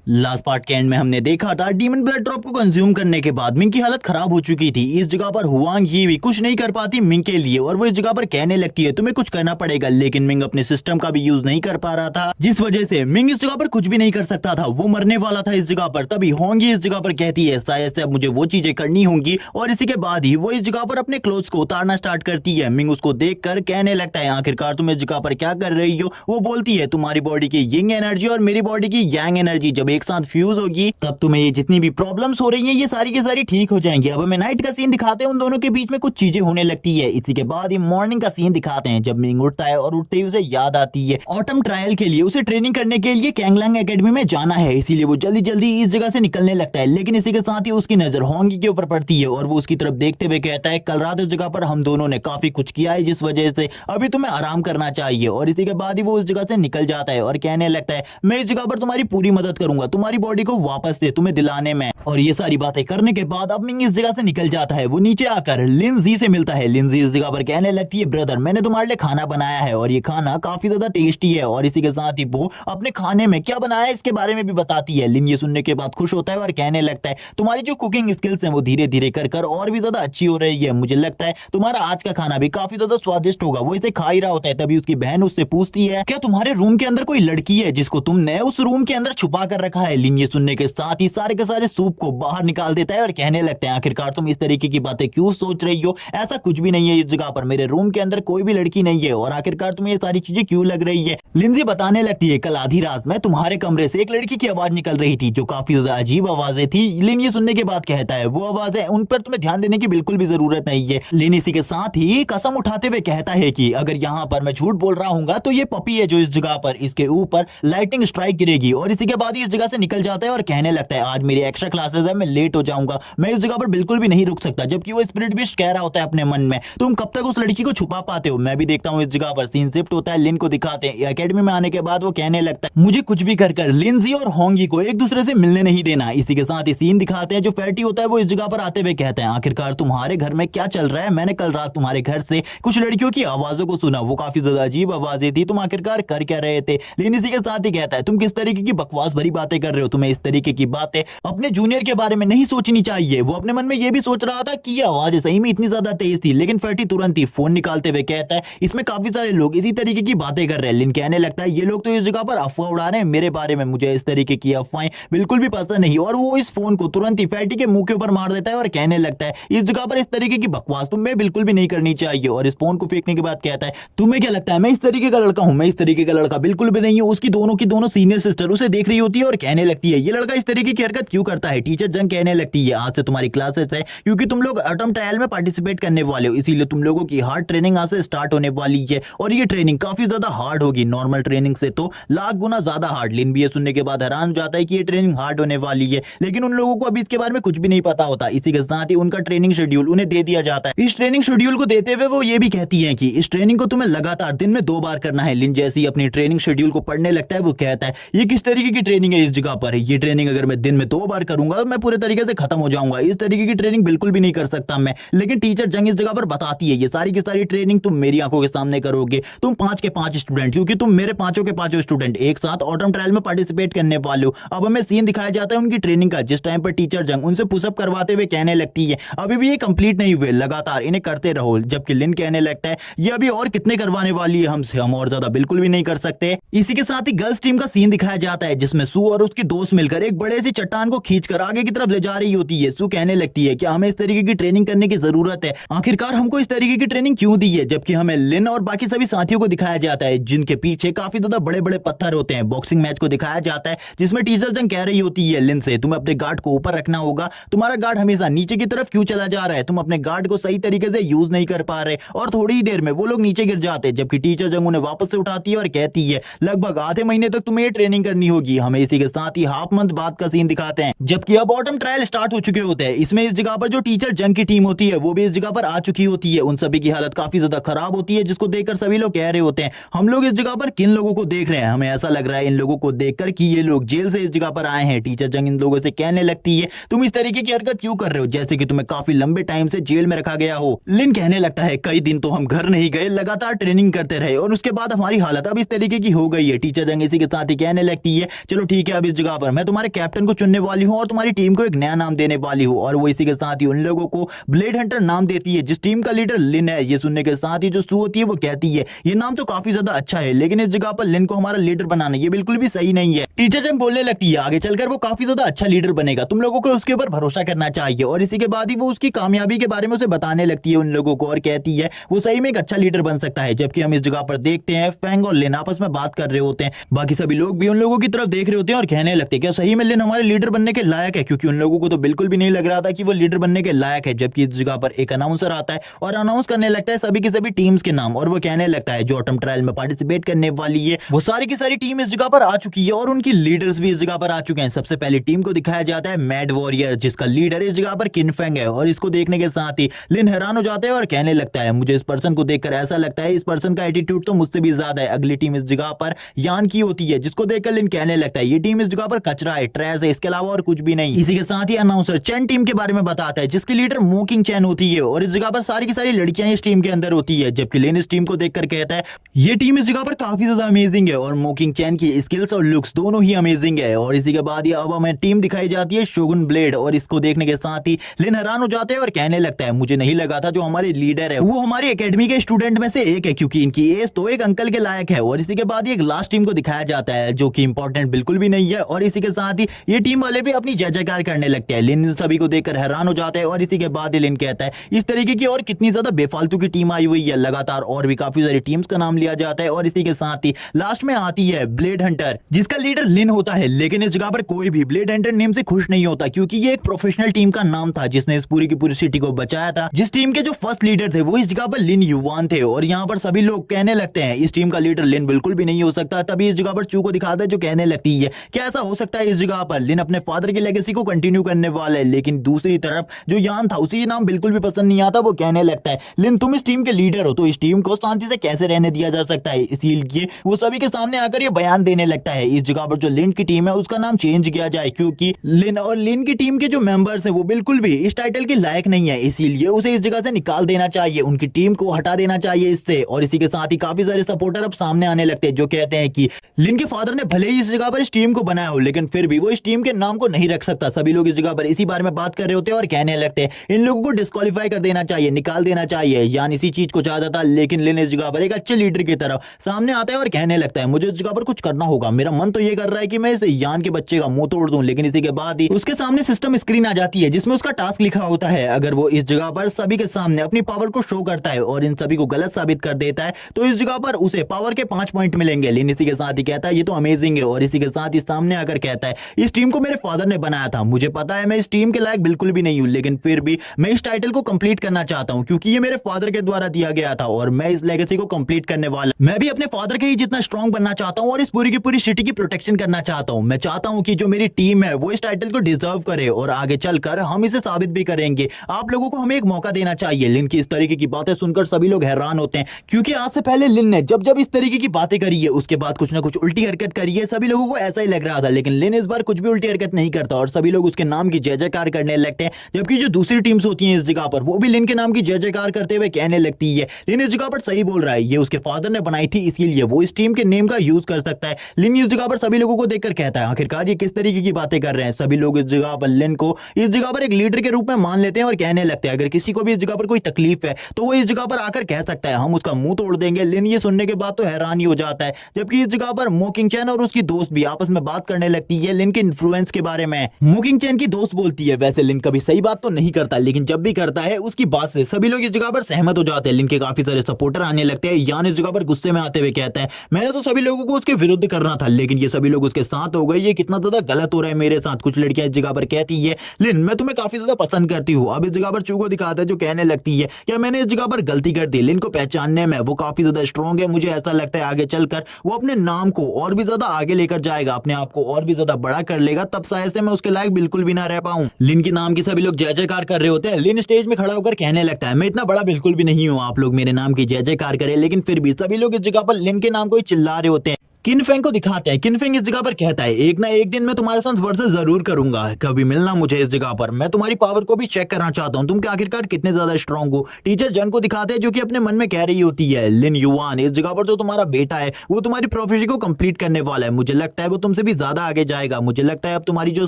Last part के and में हमने देखा था डीमन ब्लड ड्रॉप को कंज्यूम करने के बाद मिंग की हालत खराब हो चुकी थी। इस जगह पर हुआंग ये भी कुछ नहीं कर पाती मिंग के लिए और वो इस जगह पर कहने लगती है तुम्हें कुछ करना पड़ेगा, लेकिन मिंग अपने सिस्टम का भी यूज नहीं कर पा रहा था, जिस वजह से मिंग इस जगह पर कुछ भी नहीं कर सकता था। वो मरने वाला था इस जगह पर। तभी होंगी इस जगह पर कहती है शायद से अब मुझे वो चीजें करनी होंगी और इसी के बाद ही वो इस जगह पर अपने क्लोथ्स को उतारना स्टार्ट करती है। मिंग उसको देखकर कहने लगता है आखिरकार तुम इस जगह पर क्या कर रही हो। वो बोलती है तुम्हारी बॉडी की यिंग एनर्जी और मेरी बॉडी की यांग एनर्जी जब एक साथ फ्यूज होगी तब तुम्हें ये जितनी भी प्रॉब्लम्स हो रही हैं ये सारी की सारी ठीक हो जाएंगी। अब हमें नाइट का सीन दिखाते हैं, उन दोनों के बीच में कुछ चीजें होने लगती है। इसी के बाद ही मॉर्निंग का सीन दिखाते हैं जब मिंग उठता है और उठते ही उसे याद आती है ऑटम ट्रायल के लिए उसे ट्रेनिंग करने के लिए कैंगलैंग एकेडमी में जाना है, इसीलिए वो जल्दी जल्दी इस जगह से निकलने लगता है। लेकिन इसी के साथ ही उसकी नजर होंगी के ऊपर पड़ती है और वो उसकी तरफ देखते हुए कहता है कल रात इस जगह पर हम दोनों ने काफी कुछ किया है जिस वजह से अभी तुम्हें आराम करना चाहिए। और इसी के बाद ही वो उस जगह से निकल जाता है और कहने लगता है मैं इस जगह पर तुम्हारी पूरी मदद करूंगा तुम्हारी बॉडी को वापस दे तुम्हें दिलाने में। और ये सारी बातें करने के बाद अब मिंग इस जगह से निकल जाता है। वो नीचे आकर लिंजी से मिलता है। लिंजी इस जगह पर कहने लगती है ब्रदर मैंने तुम्हारे लिए खाना बनाया है और ये खाना काफी ज्यादा टेस्टी है। और इसी के साथ ही वो अपने खाने में क्या बनाया है इसके बारे में भी बताती है। लिन ये सुनने के बाद खुश होता है और कहने लगता है तुम्हारी जो कुकिंग स्किल्स हैं वो धीरे धीरे कर कर और भी ज्यादा अच्छी हो रही है, मुझे लगता है तुम्हारा आज का खाना भी काफी ज्यादा स्वादिष्ट होगा। वो इसे खा ही रहा होता है तभी उसकी बहन उससे पूछती है क्या तुम्हारे रूम के अंदर कोई लड़की है जिसको तुमने उस रूम के अंदर छुपा कर रखा है। लिन ये सुनने के साथ ही सारे के सारे सूप को बाहर निकाल देता है और कहने लगते हैं आखिरकार तुम इस तरीके की बातें क्यों सोच रही हो, ऐसा कुछ भी नहीं है इस जगह पर, मेरे रूम के अंदर कोई भी लड़की नहीं है और आखिरकार तुम्हें ये सारी चीजें क्यों लग रही है। लिंजी बताने लगती है कल आधी रात में तुम्हारे कमरे से एक लड़की की आवाज निकल रही थी जो काफी ज्यादा अजीब आवाजें थी। लिन ये सुनने के बाद कहता है वो आवाजें उन पर तुम्हें ध्यान देने की बिल्कुल भी जरूरत नहीं है। लिन इसी के साथ ही कसम उठाते हुए कहता है कि अगर यहाँ पर मैं झूठ बोल रहा हूँ तो ये पपी है जो इस जगह पर इसके ऊपर लाइटिंग स्ट्राइक गिरेगी। और इसी के बाद ही इस जगह से निकल जाता है और कहने लगता है आज मेरी एक्स्ट्रा क्लासेस है मैं लेट हो जाऊंगा, मैं इस जगह पर बिल्कुल भी नहीं रुक सकता। जबकि वो स्पिरिट बिस्ट कह रहा होता है अपने मन में तुम कब तक उस लड़की को छुपा पाते हो, मैं भी देखता हूँ इस जगह पर। सीन शिफ्ट होता है, लिन को दिखाते हैं एकेडमी में आने के बाद वो कहने लगता है मुझे कुछ भी कर कर लिंजी और होंगी को एक दूसरे से मिलने नहीं देना। इसी के साथ ही सीन दिखाते हैं जो फैटी होता है वो इस जगह पर आते हुए कहते हैं आखिरकार तुम्हारे घर में क्या चल रहा है, मैंने कल रात तुम्हारे घर से कुछ लड़कियों की आवाजों को सुना, वो काफी ज्यादा अजीब आवाजें थी, तुम आखिरकार कर क्या रहे थे। लेकिन इसी के साथ ही कहता है तुम किस तरीके की बकवास भरी बातें कर रहे हो, तुम्हें इस तरीके की बातें अपने जूनियर के बारे में नहीं सोचनी चाहिए। वो अपने मन में ये भी सोच रहा था कि ये आवाज सही में इतनी ज्यादा तेज थी। लेकिन फैटी तुरंत ही फोन निकालते हुए कहता है इसमें काफी सारे लोग इसी तरीके की बातें कर रहे हैं। लिन कहने लगता है ये लोग तो इस जगह पर अफवाह उड़ा रहे हैं मेरे बारे में, मुझे इस तरीके की अफवाहें बिल्कुल भी पसंद नहीं। और वो इस फोन को तुरंत ही फैटी के मुंह के ऊपर मार देता है और कहने लगता है इस जगह पर इस तरीके की बकवास तुम्हें बिल्कुल भी नहीं करनी चाहिए। और इस फोन को फेंकने के बाद कहता है तुम्हें क्या लगता है मैं इस तरीके का लड़का हूं, मैं इस तरीके का लड़का बिल्कुल भी नहीं हूं। उसकी दोनों सीनियर सिस्टर उसे देख रही होती है और कहने लगती है ये लड़का इस तरीके की हरकत क्यों करता है। टीचर जंग कहने लगती है आज से तुम्हारी क्लासेस है क्योंकि तुम लोग एटम ट्रायल में पार्टिसिपेट करने वाले हो, इसीलिए तुम लोगों की हार्ड ट्रेनिंग आज से स्टार्ट होने वाली है और ये ट्रेनिंग काफी ज्यादा हार्ड होगी, नॉर्मल ट्रेनिंग से तो लाख गुना ज्यादा हार्ड। लिन भी ये सुनने के बाद हैरान हो जाता है कि ये ट्रेनिंग हार्ड होने वाली है, लेकिन उन लोगों को अभी इसके बारे में कुछ भी नहीं पता होता। इसी के साथ ही उनका ट्रेनिंग शेड्यूल उन्हें दे दिया जाता है। इस ट्रेनिंग शेड्यूल को देते हुए वो ये भी कहती है कि इस ट्रेनिंग को तुम्हें लगातार दिन में 2 बार करना है। लिन जैसे ही अपनी ट्रेनिंग शेड्यूल को पढ़ने लगता है वो कहता है ये किस तरीके की ट्रेनिंग है इस जगह पर, ये ट्रेनिंग अगर मैं दिन में 2 बार करूंगा मैं पूरे तरीके से खत्म हो जाऊंगा, इस तरीके की ट्रेनिंग बिल्कुल भी नहीं कर सकता मैं। लेकिन टीचर जंग इस जगह पर बताती है ये सारी की सारी ट्रेनिंग तुम मेरी आंखों के सामने करोगे, तुम 5 के 5 स्टूडेंट, क्योंकि तुम मेरे 5 के 5 स्टूडेंट एक साथ ऑटम ट्रायल में पार्टिसिपेट करने वाले हो। अब हमें सीन दिखाया जाता है उनकी ट्रेनिंग का जिस टाइम पर टीचर जंग उनसे पुशअप करवाते हुए कहने लगती है अभी भी ये कंप्लीट नहीं हुए, लगातार इन्हें करते रहो। जबकि लिन कहने लगता है ये अभी और कितने करवाने वाली है हमसे, हम और ज्यादा बिल्कुल भी नहीं कर सकते। इसी के साथ ही गर्ल्स टीम का सीन दिखाया जाता है जिसमें सू और उसकी दोस्त मिलकर एक बड़े सी चट्टान को खींचकर आगे की तरफ ले जा रही होती है। सू कहने लगती है कि हमें इस तरीके की ट्रेनिंग करने की जरूरत है, आखिरकार हमको इस तरीके की ट्रेनिंग क्यों दी है। जबकि हमें लिन और बाकी सभी साथियों को दिखाया जाता है जिनके पीछे काफी ज्यादा बड़े बड़े पत्थर होते हैं। बॉक्सिंग मैच को दिखाया जाता है जिसमें टीचर जंग कह रही होती है लिन से तुम्हें अपने गार्ड को ऊपर रखना होगा, तुम्हारा गार्ड हमेशा नीचे की तरफ क्यों चला जा रहा है, तुम अपने गार्ड को सही तरीके से यूज नहीं कर पा रहे। और थोड़ी ही देर में वो लोग नीचे गिर जाते हैं जबकि टीचर जंग उन्हें वापस से उठाती है और कहती है लगभग आधे महीने तक तुम्हें ये ट्रेनिंग करनी होगी। हमें इसी के साथ ही हाफ मंथ बाद का सीन दिखाते हैं जबकि अब ऑटम ट्रायल स्टार्ट हो चुके होते हैं। इसमें इस जगह पर जो टीचर जंग की टीम होती है वो भी इस जगह पर आ चुकी होती है। उन सभी की हालत काफी ज्यादा खराब होती है जिसको देखकर सभी लोग कह रहे होते हैं हम लोग इस जगह पर किन लोगों को देख रहे हैं, हमें ऐसा लग रहा है इन लोगों को देखकर कि ये लोग जेल से इस जगह पर आए हैं। टीचर जंग इन लोगों से कहने लगती है तुम इस तरीके की हरकत क्यों कर रहे हो जैसे कि तुम्हें काफी लंबे टाइम से जेल में रखा गया हो। लिन कहने लगता है कई दिन तो हम घर नहीं गए, लगातार ट्रेनिंग करते रहे और उसके बाद हमारी हालत अब इस तरीके की हो गई है। टीचर जंग इसी के साथ ही कहने लगती है चलो ठीक है है अब इस जगह पर मैं तुम्हारे कैप्टन को चुनने वाली हूँ और तुम्हारी टीम को एक नया नाम देने वाली हूँ। और वो इसी के साथ ही उन लोगों को ब्लेड हंटर नाम देती है जिस टीम का लीडर लिन है। ये सुनने के साथ ही जो सू होती है वो कहती है ये नाम तो काफी ज्यादा अच्छा है, लेकिन इस जगह पर लिन को हमारा लीडर बनाना ये बिल्कुल भी सही नहीं है। टीचर जंग बोलने लगती है आगे चलकर वो काफी ज्यादा अच्छा लीडर बनेगा, तुम लोगों को उसके ऊपर भरोसा करना चाहिए। और इसी के बाद ही वो उसकी कामयाबी के बारे में उसे बताने लगती है उन लोगों को और कहती है वो सही में एक अच्छा लीडर बन सकता है। जबकि हम इस जगह पर देखते हैं फैंग और लिन आपस में बात कर रहे होते हैं, बाकी सभी लोग भी उन लोगों की तरफ देख रहे होते हैं और कहने लगते हैं क्या सही में लिन हमारे लीडर बनने के लायक है, क्योंकि उन लोगों को तो बिल्कुल भी नहीं लग रहा था कि वो लीडर बनने के लायक है। जबकि इस जगह पर एक अनाउंसर आता है और अनाउंस करने लगता है सभी की सभी टीम्स के नाम और वो कहने लगता है जो ऑटम ट्रायल में पार्टिसिपेट करने वाली है वो सारी की सारी टीम इस जगह पर आ चुकी है और उनकी लीडर्स भी इस जगह पर आ चुके हैं। सबसे पहले टीम को दिखाया जाता है मैड वॉरियर जिसका लीडर इस जगह पर किनफेंग है और इसको देखने के साथ ही लिन हैरान हो जाता है और कहने लगता है मुझे इस पर्सन को देखकर ऐसा लगता है इस पर्सन का एटीट्यूड तो मुझसे भी ज्यादा है। अगली टीम इस जगह पर यान की होती है जिसको देखकर लिन कहने लगता है ये टीम इस जगह पर कचरा है, ट्रैश है, इसके अलावा और कुछ भी नहीं। इसी के साथ ही अनाउंसर चैन टीम के बारे में बताता है जिसकी लीडर मोकिंग चैन होती है और इस जगह पर सारी की सारी लड़कियां इस टीम के अंदर होती है। जबकि लिन इस टीम को देखकर कहता है ये टीम इस जगह पर काफी ज्यादा अमेजिंग है और मोकिंग चैन की स्किल्स और लुक्स दोनों ही अमेजिंग है। और इसी के बाद ये अब हमें टीम दिखाई जाती है शोगुन ब्लेड और इसको देखने के साथ ही लिन हैरान हो जाते हैं और कहने लगता है मुझे नहीं लगा था जो हमारे लीडर है वो हमारी एकेडमी के स्टूडेंट में से एक है, क्योंकि इनकी एज तो एक अंकल के लायक है। और इसी के बाद एक लास्ट टीम को दिखाया जाता है जो कि इंपॉर्टेंट बिल्कुल भी नहीं है और इसी के साथ ही ये टीम वाले भी अपनी जय जयकार करने लगते हैं। लिन सभी को देखकर हैरान हो जाता है और इसी के बाद ही लिन कहता है इस तरीके की और कितनी ज्यादा बेफालतू की टीम आई हुई है, लगातार और भी काफी सारी टीम्स का नाम लिया जाता है। और इसी के साथ ही लास्ट में आती है ब्लेड हंटर जिसका लीडर लिन होता है, लेकिन इस जगह पर कोई भी ब्लेड हंटर नेम से खुश नहीं होता क्योंकि ये एक प्रोफेशनल टीम का नाम था जिसने इस पूरी की पूरी सिटी को बचाया था। जिस टीम के जो फर्स्ट लीडर थे वो इस जगह पर लिन युवान थे और यहाँ पर सभी लोग कहने लगते हैं इस टीम का लीडर लिन बिल्कुल भी नहीं हो सकता। तभी इस जगह पर चू को दिखाता है जो कहने लगती है क्या ऐसा हो सकता है इस जगह पर लिन अपने फादर की लेगेसी को कंटिन्यू करने वाला है। लेकिन दूसरी तरफ जो यान था उसी नाम बिल्कुल भी पसंद नहीं आता, वो कहने लगता है लिन तुम इस टीम के लीडर हो तो इस टीम को शांति से कैसे रहने दिया जा सकता है। इसीलिए वो सभी के सामने आकर ये बयान देने लगता है इस जगह पर जो लिन की टीम है उसका नाम चेंज किया जाए क्योंकि लिन और लिन की टीम के जो मेंबर्स हैं वो बिल्कुल भी इस टाइटल के लायक नहीं है, इसीलिए उसे इस जगह से निकाल देना चाहिए, उनकी टीम को हटा देना चाहिए इससे। और इसी के साथ ही काफी सारे सपोर्टर अब सामने आने लगते हैं जो कहते हैं कि लिन के फादर ने भले ही इस जगह पर इस टीम को बनाया हो लेकिन फिर भी वो इस टीम के नाम को नहीं रख सकता। सभी लोग इस जगह पर इसी बारे में बात कर रहे होते हैं और कहने लगते हैं इन लोगों को डिस्क्वालीफाई कर देना चाहिए, निकाल देना चाहिए। यान इसी चीज को चाहता था लेकिन लिन इस जगह पर एक अच्छे लीडर की तरफ सामने आता है और कहने लगता है मुझे इस जगह पर कुछ करना होगा, मेरा मन तो ये कर रहा है कि मैं इस यान के बच्चे का मुंह तोड़ दूं। लेकिन इसी के बाद ही उसके सामने सिस्टम स्क्रीन आ जाती है जिसमें उसका टास्क लिखा होता है अगर वो इस जगह पर सभी के सामने अपनी पावर को शो करता है और इन सभी को गलत साबित कर देता है तो इस जगह पर उसे पावर के 5 पॉइंट मिलेंगे। लेकिन इसी के साथ ही कहता है ये तो अमेजिंग है और इसी के साथ ही सामने आकर कहता है इस टीम को मेरे फादर ने बनाया था, मुझे पता है मैं इस टीम के लायक बिल्कुल भी नहीं हूं लेकिन फिर भी मैं इस टाइटल को कंप्लीट करना चाहता हूं क्योंकि ये मेरे फादर के द्वारा दिया गया था और मैं इस लेगेसी को कंप्लीट करने वाला, मैं भी अपने फादर के ही जितना स्ट्रांग बनना चाहता हूं और इस पूरी की पूरी सिटी की प्रोटेक्शन करना चाहता हूं। मैं चाहता हूं कि जो मेरी टीम है वो इस टाइटल को डिजर्व करे और आगे चलकर हम इसे साबित भी करेंगे। आप लोगों को हमें एक मौका देना चाहिए। लिन की इस तरीके की बातें सुनकर सभी लोग हैरान होते हैं क्योंकि आज से पहले लिन ने जब जब इस तरीके की बातें करी है उसके बाद कुछ ना कुछ उल्टी हरकत करी है, सभी लोगों को ऐसा ही लग रहा था। लेकिन लिन इस बार कुछ भी उल्टी हरकत नहीं करता और सभी लोग उसके नाम की जय जयकार करने लगते हैं। जबकि जो दूसरी टीम्स होती हैं इस जगह पर वो भी लिन के नाम की जय जयकार करते हुए कहने लगती है लिन इस जगह पर सही बोल रहा है, ये उसके फादर ने बनाई थी इसीलिए वो इस टीम के नेम का यूज कर सकता है। लिन इस जगह पर सभी लोगों को देखकर कहता है आखिरकार ये किस तरीके की बातें कर रहे हैं। सभी लोग इस जगह पर लिन को इस जगह पर एक लीडर के रूप में मान लेते हैं और कहने लगते हैं अगर किसी को भी इस जगह पर कोई तकलीफ है तो वो इस जगह पर आकर कह सकता है, हम उसका मुंह तोड़ देंगे। लिन ये सुनने के बाद तो हैरान ही हो जाता है। जबकि इस जगह पर मोकिंग चैन और उसकी दोस्त भी आपस में बात करने लगती है लिन के इन्फ्लुएंस के बारे में। मोकिंग चैन की दोस्त बोलती है वैसे लिन कभी सही बात तो नहीं करता लेकिन जब भी करता है उसकी बात से सभी लोग इस जगह पर सहमत हो जाते हैं। लिन के काफी सारे सपोर्टर आने लगते हैं। यान इस जगह पर गुस्से में आते हुए कहता है मैंने तो सभी लोगों को उसके विरुद्ध करना था लेकिन ये सभी लोग उसके साथ हो गए, ये कितना ज्यादा गलत हो रहा है मेरे साथ। कुछ लड़कियां इस जगह पर कहती है लिन मैं तुम्हें काफी ज्यादा पसंद करती हूँ। अब इस जगह पर चू को दिखाता है जो कहने लगती है क्या मैंने इस जगह पर गलती कर दी। लिन को पहचानने में वो काफी ज्यादा स्ट्रॉन्ग है, मुझे ऐसा लगता है आगे चलकर वो अपने नाम को और भी ज्यादा आगे लेकर जाएगा, अपने आप को और भी ज्यादा बड़ा कर लेगा, तब शायद से मैं उसके लायक बिल्कुल भी ना रह पाऊं। लिन के नाम की सभी लोग जय जयकार कर रहे होते हैं। लिन स्टेज में खड़ा होकर कहने लगता है मैं इतना बड़ा बिल्कुल भी नहीं हूं, आप लोग मेरे नाम की जय जयकार करें। लेकिन फिर भी सभी लोग इस जगह पर लिन के नाम को ही चिल्ला रहे होते हैं। किनफेंग को दिखाते हैं। किनफेंग इस जगह पर कहता है एक ना एक दिन मैं तुम्हारे साथ वर्सेस जरूर करूंगा, कभी मिलना मुझे इस जगह पर, मैं तुम्हारी पावर को भी चेक करना चाहता हूँ, तुम क्या आखिरकार कितने ज्यादा स्ट्रांग हो। टीचर जंग को दिखाते हैं जो कि अपने मन में कह रही होती है लिन युआन इस जगह पर जो तुम्हारा बेटा है वो तुम्हारी प्रोफेसी को कंप्लीट करने वाला है, मुझे लगता है वो तुमसे भी ज्यादा आगे जाएगा, मुझे लगता है अब तुम्हारी जो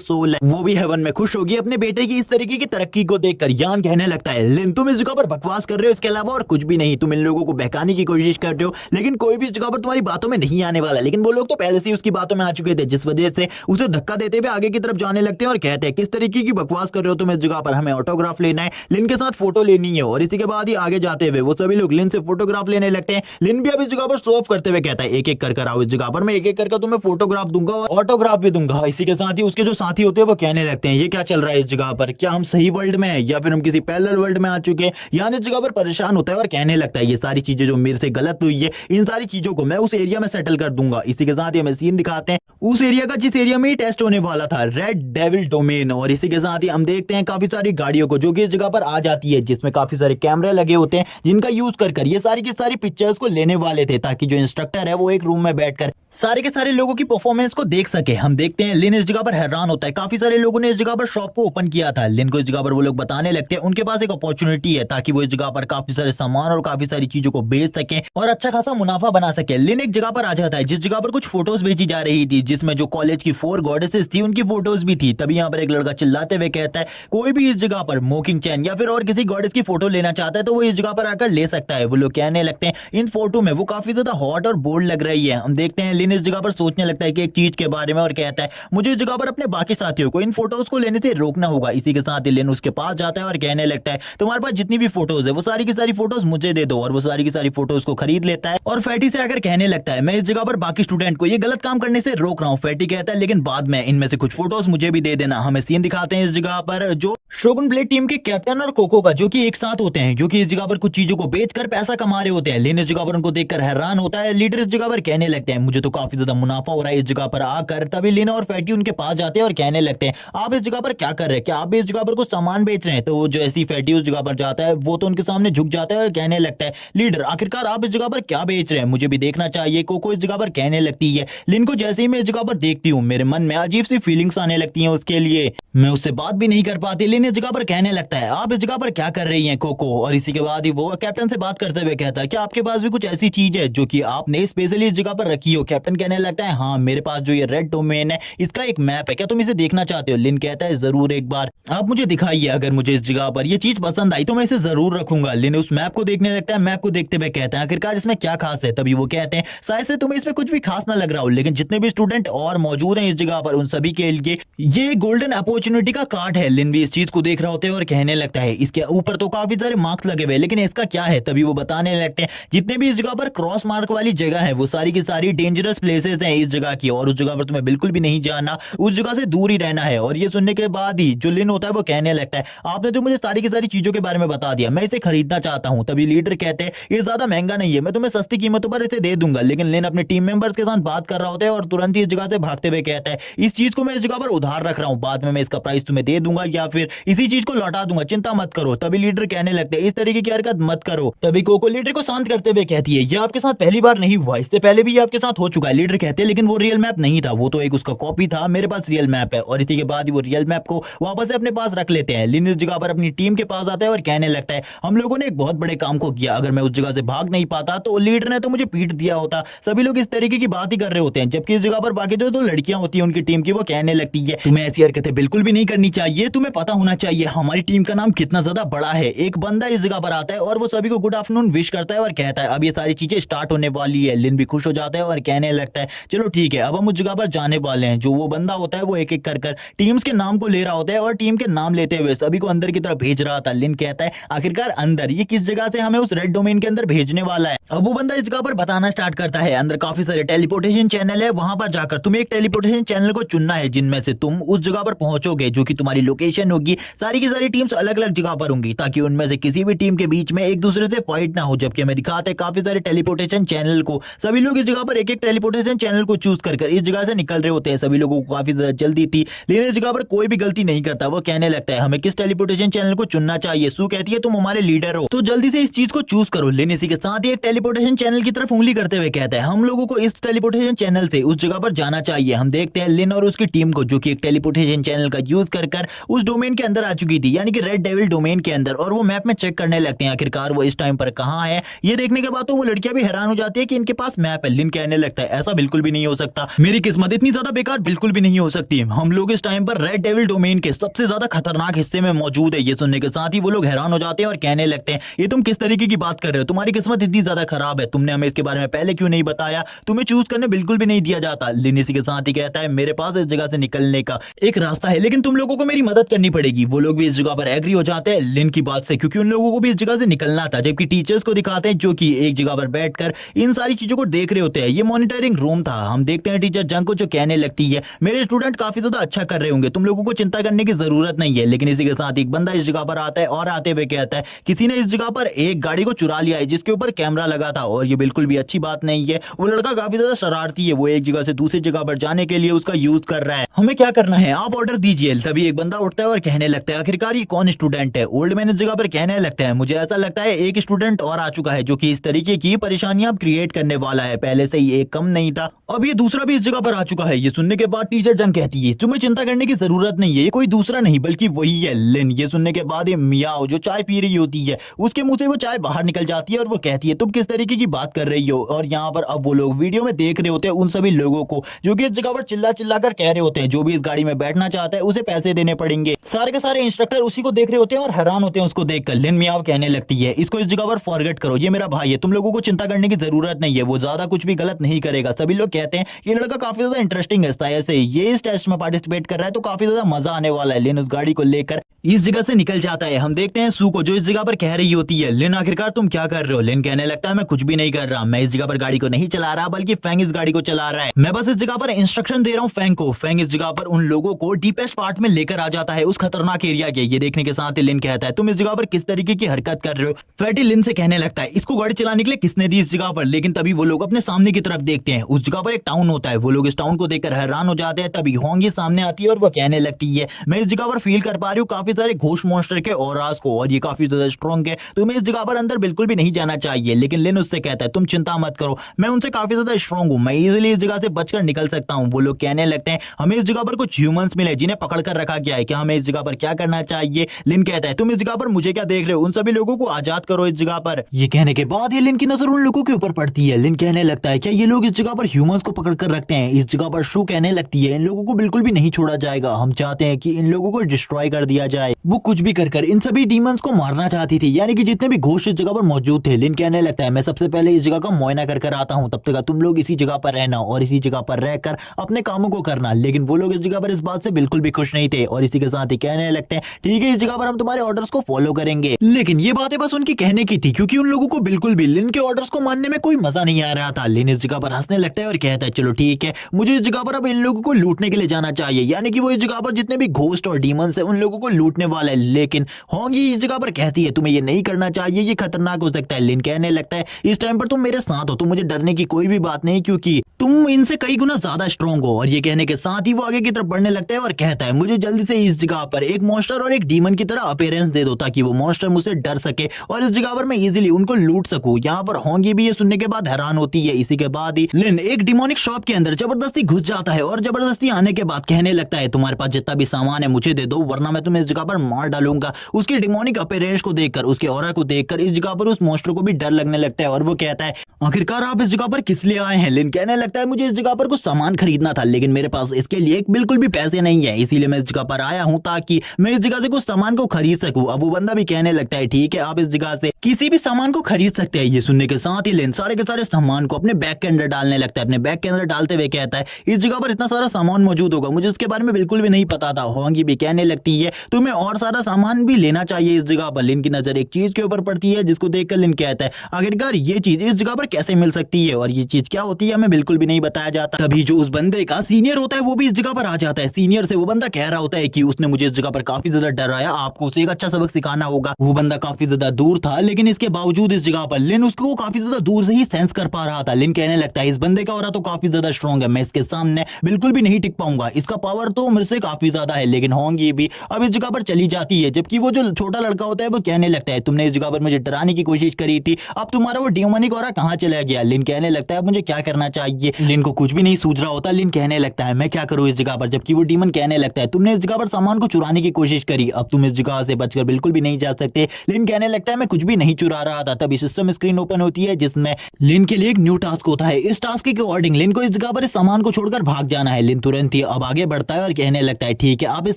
सोल है वो भी हेवन में खुश होगी अपने बेटे की इस तरीके की तरक्की को देखकर। यान कहने लगता है लिन तुम इस जगह पर बकवास कर रहे हो, इसके अलावा और कुछ भी नहीं, तुम इन लोगों को बहकाने की कोशिश कर रहे हो, लेकिन कोई भी इस जगह पर तुम्हारी बातों में नहीं आने वाला। लेकिन वो लोग तो पहले से ही उसकी बातों में आ चुके थे, जिस वजह से उसे धक्का देते हुए आगे की तरफ जाने लगते हैं और कहते हैं किस तरीके की बकवास कर रहे हो तुम इस जगह पर, हमें ऑटोग्राफ लेना है, लिन के साथ फोटो लेनी है। और इसी के बाद ही आगे जाते हुए वो सभी लोग लिन से फोटोग्राफ लेने लगते हैं। लिन भी अब इस जगह पर शो ऑफ करते हुए कहता है एक एक कर आओ इस जगह पर, मैं एक एक करके तुम्हें फोटोग्राफ दूंगा और ऑटोग्राफ भी दूंगा। इसी के साथ ही उसके जो साथी होते हैं वो कहने लगते हैं ये क्या चल रहा है इस जगह पर, क्या हम सही वर्ल्ड में है या फिर हम किसी पैरेलल वर्ल्ड में आ चुके हैं। यान इस जगह पर परेशान होता है और कहने लगता है ये सारी चीजें जो मेरे से गलत हुई है इन सारी चीजों को मैं उस एरिया में सेटल कर दूंगा। इसी के साथ ही हमें सीन दिखाते हैं उस एरिया का जिस एरिया में टेस्ट होने वाला था, रेड डेविल डोमेन। और इसी के साथ ही हम देखते हैं काफी सारी गाड़ियों को जो कि इस जगह पर आ जाती है, जिसमें काफी सारे कैमरे लगे होते हैं जिनका यूज कर ये सारी की सारी पिक्चर्स को लेने वाले थे, ताकि जो इंस्ट्रक्टर है वो एक रूम में बैठकर सारे के सारे लोगों की परफॉर्मेंस को देख सके। हम देखते हैं लिन इस जगह पर हैरान होता है, काफी सारे लोगों ने इस जगह पर शॉप को ओपन किया था, लिन को इस जगह पर वो लोग बताने लगते हैं उनके पास एक अपॉर्चुनिटी है ताकि वो इस जगह पर काफी सारे सामान और काफी सारी चीजों को बेच सके और अच्छा खासा मुनाफा बना सके। लिन एक जगह पर आ जाता है जिस जगह पर कुछ फोटोज भेजी जा रही थी, जिसमें जो कॉलेज की 4 गॉडेसेस थी उनकी फोटोज भी थी। तभी यहाँ पर एक लड़का चिल्लाते हुए कहता है कोई भी इस जगह पर मोकिंग चैन या फिर और किसी गॉडेस की फोटो लेना चाहता है तो वो इस जगह पर आकर ले सकता है। वो लोग कहने लगते हैं इन फोटो में वो काफी ज्यादा हॉट और बोल्ड लग रही है। हम देखते हैं लिन इस जगह पर सोचने लगता है कि एक चीज के बारे में और कहता है मुझे इस जगह पर अपने बाकी साथियों को इन फोटोज को लेने से रोकना होगा। इसी के साथ ही लिन उसके पास जाता है और कहने लगता है तुम्हारे पास जितनी भी फोटोज है वो सारी की सारी फोटोज मुझे दे दो, और वो सारी की सारी फोटोज को खरीद लेता है और फैटी से आकर कहने लगता है मैं इस जगह पर बाकी स्टूडेंट को ये गलत काम करने से रोक रहा हूँ। फैटी कहता है लेकिन बाद में इनमें से कुछ फोटोज मुझे भी दे देना। हमें सीन दिखाते हैं इस जगह पर जो शोगुन ब्लेड टीम के कैप्टन और कोको का जो कि एक साथ होते हैं, जो कि इस जगह पर कुछ चीजों को बेचकर पैसा कमा रहे होते हैं। लिन इस जगह पर उनको देखकर हैरान होता है। लीडर इस जगह पर कहने लगते हैं मुझे तो काफी ज्यादा मुनाफा हो रहा है इस जगह पर आकर। तभी लिन और फैटी उनके पास जाते हैं और कहने लगते हैं आप इस जगह पर क्या कर रहे हैं, क्या आप इस जगह पर कुछ सामान बेच रहे हैं। तो जो ऐसी फैटी उस जगह पर जाता है वो तो उनके सामने झुक जाता है और कहने लगता है लीडर आखिरकार आप इस जगह पर क्या बेच रहे हैं, मुझे भी देखना चाहिए। कोको इस जगह पर कहने लगती है लिन को जैसे ही मैं इस जगह पर देखती हूँ मेरे मन में अजीब सी फीलिंग्स आने लगती हैं उसके लिए, मैं उससे बात भी नहीं कर पाती। लिन इस जगह पर कहने लगता है आप इस जगह पर क्या कर रही हैं कोको। और इसी के बाद ही वो कैप्टन से बात करते हुए कहता है क्या आपके पास भी कुछ ऐसी चीज है जो कि आपने स्पेशली इस जगह पर रखी हो। कैप्टन कहने लगता है हाँ मेरे पास जो ये रेड डोमेन है इसका एक मैप है, क्या तुम इसे देखना चाहते हो। लिन कहता है जरूर एक बार आप मुझे दिखाइए, अगर मुझे इस जगह पर ये चीज पसंद आई तो मैं इसे जरूर रखूंगा। लिन उस मैप को देखने लगता है, मैप को देखते हुए कहता है आखिरकार इसमें क्या खास है। तभी वो कहते हैं शायद से तुम्हें इसमें कुछ भी खास ना लग रहा हो, लेकिन जितने भी स्टूडेंट और मौजूद हैं इस जगह पर उन सभी के लिए ये गोल्डन अपॉर्चुनिटी का कार्ड है। लिन भी इस चीज को देख रहा होते हैं और कहने लगता है इसके ऊपर तो काफी सारे मार्क्स लगे हुए लेकिन इसका क्या है। तभी वो बताने लगते हैं जितने भी इस जगह पर क्रॉस मार्क वाली जगह है वो सारी की सारी डेंजरस प्लेसेस हैं इस जगह की, और उस जगह पर तुम्हें बिल्कुल भी नहीं जाना, उस जगह से दूर ही रहना है। और ये सुनने के बाद ही जो लिन होता है वो कहने लगता है आपने तो मुझे सारी की सारी चीजों के बारे में बता दिया, मैं इसे खरीदना चाहता हूं। तभी लीडर कहते हैं ये ज्यादा महंगा नहीं है, मैं तुम्हें सस्ती कीमतों पर इसे दे दूंगा। लेकिन लिन अपने टीम मेंबर्स के साथ बात कर रहा होता है और तुरंत ही इस जगह से भागते हुए कहता है इस चीज को मैं इस जगह पर उधार रख रहा हूं, बाद में मैं इसका प्राइस तुम्हें दे दूंगा या फिर इसी चीज को लौटा दूंगा, चिंता मत करो। तभी लीडर कहने लगते हैं इस तरीके की हरकत मत करो। तभी कोको लीडर को शांत करते हुए कहती है ये आपके साथ पहली बार नहीं हुआ, इससे पहले भी ये आपके साथ हो चुका है। लीडर कहते हैं लेकिन वो रियल मैप नहीं था, वो तो एक उसका कॉपी था, मेरे पास रियल मैप है। और इसी के बाद ही वो रियल मैप को वापस से अपने पास रख लेते हैं। लिन इस जगह पर अपनी टीम के पास आता है और कहने लगता है हम लोगों ने एक बहुत बड़े काम को किया, अगर मैं उस जगह से भाग नहीं पाता तो लीडर ने तो मुझे पीट दिया होता। सभी लोग इस तरीके की बात ही कर रहे होते हैं, जबकि इस जगह पर बाकी जो दो लड़कियां होती हैं उनकी टीम की वो कहने लगती है तुम्हें ऐसी हरकतें बिल्कुल भी नहीं करनी चाहिए, तुम्हें पता होना चाहिए हमारी टीम का नाम कितना ज्यादा बड़ा है। एक बंदा इस जगह पर आता है और वो सभी को गुड आफ्टरनून विश करता है और कहता है अब ये सारी चीजें स्टार्ट होने वाली है। लिन भी खुश हो जाता है और कहने लगता है चलो ठीक है अब हम उस जगह पर जाने वाले हैं। जो वो बंदा होता है वो एक एक कर टीम्स के नाम को ले रहा होता है और टीम के नाम लेते हुए सभी को अंदर की तरफ भेज रहा था। लिन कहता है आखिरकार अंदर ये किस जगह से हमें उस रेड डोमेन के अंदर भेजने वाला है। अब वो बंदा इस जगह पर बताना स्टार्ट करता है अंदर काफी सारे टेलीपोर्टेशन चैनल है, वहां पर जाकर तुम्हें एक टेलीपोर्टेशन चैनल को चुनना है जिनमें से तुम उस जगह पर पहुंचो पहुंचोगे, जो कि तुम्हारी लोकेशन होगी, सारी की सारी टीम्स अलग अलग जगह पर होंगी ताकि उनमें से किसी भी टीम के बीच में एक दूसरे से फाइट ना हो। जबकि हमें दिखाते हैं काफी सारे टेलीपोर्टेशन चैनल को, सभी लोग इस जगह पर एक एक टेलीपोर्टेशन चैनल को चूज कर इस जगह से निकल रहे होते हैं। सभी लोगों को काफी ज्यादा जल्दी थी, लेकिन इस जगह पर कोई भी गलती नहीं करता। वो कहने लगता है हमें किस टेलीपोर्टेशन चैनल को चुनना चाहिए। सू कहती है तुम हमारे लीडर हो तो जल्दी से इस चीज को चूज करो। लेकिन इसी के साथ ही एक टेलीपोर्टेशन चैनल की तरफ उंगली करते हुए कहता है हम लोगों को इस टेलीपोर्टेशन चैनल से उस जगह पर जाना चाहिए। हम देखते हैं लिन और उसकी टीम को, जो कि एक टेलीपोर्टेशन चैनल का यूज कर उस डोमेन के अंदर आ चुकी थी, यानी कि रेड डेविल डोमेन के अंदर, और वो मैप में चेक करने लगते हैं आखिरकार वो इस टाइम पर कहां है। ये देखने के बाद तो वो लड़कियां भी हैरान हो जाती है कि इनके पास मैप है। लिन कहने लगता है ऐसा बिल्कुल भी नहीं हो सकता, मेरी किस्मत इतनी ज्यादा बेकार बिल्कुल भी नहीं हो सकती। हम लोग इस टाइम पर रेड डेविल डोमेन के सबसे ज्यादा खतरनाक हिस्से में मौजूद है। ये सुनने के साथ ही वो लोग हैरान हो जाते हैं और कहने लगते हैं ये तुम किस तरीके की बात कर रहे हो, तुम्हारी किस्मत इतनी ज्यादा खराब है, तुमने हमें इसके बारे में पहले क्यों नहीं बताया, तुम्हें चूज करने बिल्कुल भी नहीं दिया जाता। लिन इसी के साथ ही कहता है मेरे पास इस जगह से निकलने का एक रास्ता है, लेकिन तुम लोगों को मेरी मदद करनी पड़ेगी। वो लोग भी इस जगह पर एग्री हो जाते हैं लिन की बात से, क्योंकि उन लोगों को भी इस जगह से निकलना था। जबकि टीचर्स को दिखाते हैं जो कि एक जगह पर बैठकर इन सारी चीजों को देख रहे होते हैं। ये मॉनिटरिंग रूम था। हम देखते हैं टीचर जंग को जो कहने लगती है मेरे स्टूडेंट काफी ज्यादा अच्छा कर रहे होंगे, तुम लोगों को चिंता करने की जरूरत नहीं है। लेकिन इसी के साथ एक बंदा इस जगह पर आता है और आते हुए कहता है किसी ने इस जगह पर एक गाड़ी को चुरा लिया है जिसके ऊपर कैमरा लगा था, और ये बिल्कुल भी अच्छी बात नहीं है। वो लड़का काफी ज्यादा शरारती है, वो एक जगह से दूसरी जगह पर जाने के लिए उसका यूज कर रहा है। हमें क्या करना है, आप ऑर्डर दीजिए। तभी एक बंदा उठता है और कहने लगता है आखिरकार ये कौन स्टूडेंट है। ओल्ड मैन इस जगह पर कहने लगता है मुझे ऐसा लगता है एक स्टूडेंट और आ चुका है जो कि इस तरीके की परेशानियां क्रिएट करने वाला है, पहले से ही एक कम नहीं था, अब ये दूसरा भी इस जगह पर आ चुका है। ये सुनने के बाद टीचर जंग कहती है तुम्हें चिंता करने की जरूरत नहीं है, ये कोई दूसरा नहीं बल्कि वही है लिन। ये सुनने के बाद ये मियाओ जो चाय पी रही होती है उसके मुंह से वो चाय बाहर निकल जाती है और वो कहती है तुम किस तरीके की बात कर रही हो। और यहाँ पर अब वो लोग वीडियो में देख रहे होते हैं उन सभी लोगों को जो कि इस जगह पर चिल्ला चिल्ला कर कह रहे होते हैं जो भी इस गाड़ी में बैठना चाहता है उसे पैसे देने पड़ेंगे। सारे के सारे इंस्ट्रक्टर उसी को देख रहे होते हैं और हैरान होते हैं उसको देखकर। लिन मियाओ कहने लगती है इसको इस जगह पर फॉरगेट करो, ये मेरा भाई है, तुम लोगों को चिंता करने की जरूरत नहीं है, वो ज्यादा कुछ भी गलत नहीं करेगा। सभी लोग कहते हैं ये लड़का काफी ज्यादा इंटरेस्टिंग है, ऐसे ये इस टेस्ट में पार्टिसिपेट कर रहा है तो काफी ज्यादा मजा आने वाला है। लिन उस गाड़ी को लेकर इस जगह से निकल जाता है। हम देखते हैं सू को जो इस जगह पर कह रही होती है लिन आखिरकार तुम क्या कर रहे हो। लिन कहने लगता है मैं कुछ भी नहीं कर रहा, मैं इस जगह पर गाड़ी को नहीं चला रहा बल्कि फैंग इस गाड़ी को चला रहा है, मैं बस इस जगह पर इंस्ट्रक्शन दे रहा हूँ फैंग को। फैंग इस जगह पर उन लोगों को डीपेस्ट पार्ट में लेकर आ जाता है उस खतरनाक एरिया के। ये देखने के साथ ही लिन कहता है तुम इस जगह पर किस तरीके की हरकत कर रहे हो। फैटी लिन से कहने लगता है इसको गाड़ी चलाने के लिए किसने दी इस जगह पर। लेकिन तभी वो लोग अपने सामने की तरफ देखते हैं, उस जगह पर एक टाउन होता है। वो लोग इस टाउन को देखकर हैरान हो जाते हैं। तभी होंगी सामने आती है और वो कहने लगती है मैं इस जगह पर फील कर पा रही हूँ काफी सारे घोष मॉन्स्टर के ऑरास को, और ये काफी ज्यादा स्ट्रॉन्ग है, तुम्हें इस जगह पर अंदर बिल्कुल भी नहीं जाना चाहिए। लेकिन लिन उससे कहता है तुम चिंता मत करो, मैं उनसे काफी ज्यादा स्ट्रॉन्ग हूँ, मैं इजीली इस जगह से बचकर निकल सकता हूँ। वो लोग कहने लगते हैं हमें इस जगह पर कुछ ह्यूमंस मिले जिन्हें पकड़ कर रखा गया है, क्या हमें इस जगह पर क्या करना चाहिए। लिन कहता है तुम इस जगह पर मुझे क्या देख रहे हो, उन सभी लोगों को आजाद करो इस जगह पर। ये कहने के बाद ये लिन की नजर उन लोगों के ऊपर पड़ती है। लिन कहने लगता है क्या ये लोग इस जगह पर ह्यूमंस को पकड़ कर रखते हैं। इस जगह पर शू कहने लगती है इन लोगों को बिल्कुल भी नहीं छोड़ा जाएगा, हम चाहते हैं कि इन लोगों को डिस्ट्रॉय कर दिया जाए। वो कुछ भी कर इन सभी डीमंस को मारना चाहती थी, यानी कि जितने भी घोष इस जगह पर मौजूद थे। लिन कहने लगता है मैं सबसे पहले इस जगह का मुआयना कर आता हूँ, तब तक तुम लोग इसी जगह पर रहना और इसी जगह पर रहकर अपने कामों को करना। लेकिन वो लोग इस जगह पर इस बात से बिल्कुल भी खुश नहीं थे और इसी के साथ ही कहने लगते हैं ठीक है इस जगह पर हम तुम्हारे ऑर्डर्स को फॉलो करेंगे। लेकिन ये बातें बस उनकी कहने की थी, क्योंकि उन लोगों को बिल्कुल भी लिन के ऑर्डर्स को मानने में कोई मजा नहीं आ रहा था। लिन इस जगह पर हंसने लगता है और कहता है चलो ठीक है, मुझे इस जगह पर अब इन लोगों को लूटने के लिए जाना चाहिए, यानी कि वो इस जगह पर जितने भी घोस्ट और डीमंस है उन लोगों को लूटने वाला है। लेकिन होंगी इस जगह पर कहती है तुम्हें ये नहीं करना चाहिए, ये खतरनाक हो सकता है। लिन कहने लगता है इस टाइम पर तुम मेरे साथ हो तो मुझे डरने की कोई भी बात नहीं, क्योंकि तुम इनसे कई गुना ज्यादा स्ट्रॉन्ग हो। और ये कहने के साथ ही वो आगे की तरफ बढ़ने लगता है और कहता है मुझे जल्दी से इस जगह पर एक मॉन्स्टर और एक डीमन की तरह अपीयरेंस दे दो ताकि वो मॉन्स्टर मुझसे डर सके और इस जगह पर मैं इजीली उनको लूट सकूं। यहाँ पर होंगी भी ये सुनने के बाद हैरान होती है। इसी के बाद ही लिन एक डिमोनिक शॉप के अंदर जबरदस्ती घुस जाता है और जबरदस्ती आने के बाद कहने लगता है तुम्हारे पास जितना भी सामान है मुझे दे दो वरना मैं तुम्हें इस जगह पर मार डालूंगा। उसकी डिमोनिक अपीयरेंस को देखकर, उसके ऑरा को देखकर इस जगह पर उस मॉन्स्टर को भी डर लगने लगता है और वो कहता है आखिरकार आप इस जगह पर किस लिए आए हैं। लिन कहने लगता है मुझे इस जगह पर कुछ सामान खरीदना था लेकिन मेरे पास इसके लिए बिल्कुल भी पैसे नहीं है, इसीलिए मैं इस जगह पर आया हूं ताकि मैं इस जगह से कुछ सामान को खरीद सकूं। अब वो बंदा भी कहने लगता है ठीक है आप इस जगह से किसी भी सामान को खरीद सकते हैं। ये सुनने के साथ ही लिन सारे के सारे सामान को अपने बैग के अंदर डालने लगता है। अपने बैग के अंदर डालते हुए कहता है इस जगह पर इतना सारा सामान मौजूद होगा, मुझे उसके बारे में बिल्कुल भी नहीं पता था। होंगी भी कहने लगती है तुम तुम्हें और सारा सामान भी लेना चाहिए इस जगह पर। लिन की नजर एक चीज के ऊपर पड़ती है जिसको देखकर लिन कहता है आखिरकार ये चीज इस जगह पर कैसे मिल सकती है और ये चीज क्या होती है हमें बिल्कुल भी नहीं बताया जाता। तभी जो उस बंदे का सीनियर होता है वो भी इस जगह पर आ जाता है। सीनियर से वो बंदा कह रहा होता है कि उसने मुझे इस जगह पर काफी ज्यादा डराया, आपको उसे एक अच्छा सबक सिखाना होगा। वो बंदा काफी ज्यादा दूर था लेकिन इसके बावजूद इस जगह पर लिन उसको काफी ज्यादा दूर से ही सेंस कर पा रहा था। लिन कहने लगता है इस बंदे का ऑरा तो काफी ज्यादा स्ट्रॉन्ग है, मैं इसके सामने बिल्कुल भी नहीं टिक पाऊंगा, इसका पावर तो मेरे से काफी ज्यादा है। लेकिन होंगी भी अब इस जगह पर चली जाती है, जबकि वो जो छोटा लड़का होता है वो कहने लगता है तुमने इस जगह पर मुझे डराने की कोशिश करी थी, अब तुम्हारा वो डिमोनिक ऑरा कहाँ चला गया। लिन कहने लगता है अब मुझे क्या करना चाहिए। लिन को कुछ भी नहीं सूझ रहा होता। लिन कहने लगता है मैं क्या करूँ इस जगह पर, जबकि वो डीमन कहने लगता है तुमने इस जगह पर सामान को चुराने की कोशिश करी, अब तुम इस जगह से बचकर बिल्कुल भी नहीं जा सकते। लिन कहने लगता है मैं कुछ भी नहीं चुरा रहा था। तभी सिस्टम स्क्रीन ओपन होती है जिसमें लिन के लिए एक न्यू टास्क होता है। इस टास्क के अकॉर्डिंग लिन को इस जगह पर इस सामान को छोड़कर भाग जाना है। लिन तुरंत ही अब आगे बढ़ता है और कहने लगता है ठीक है आप इस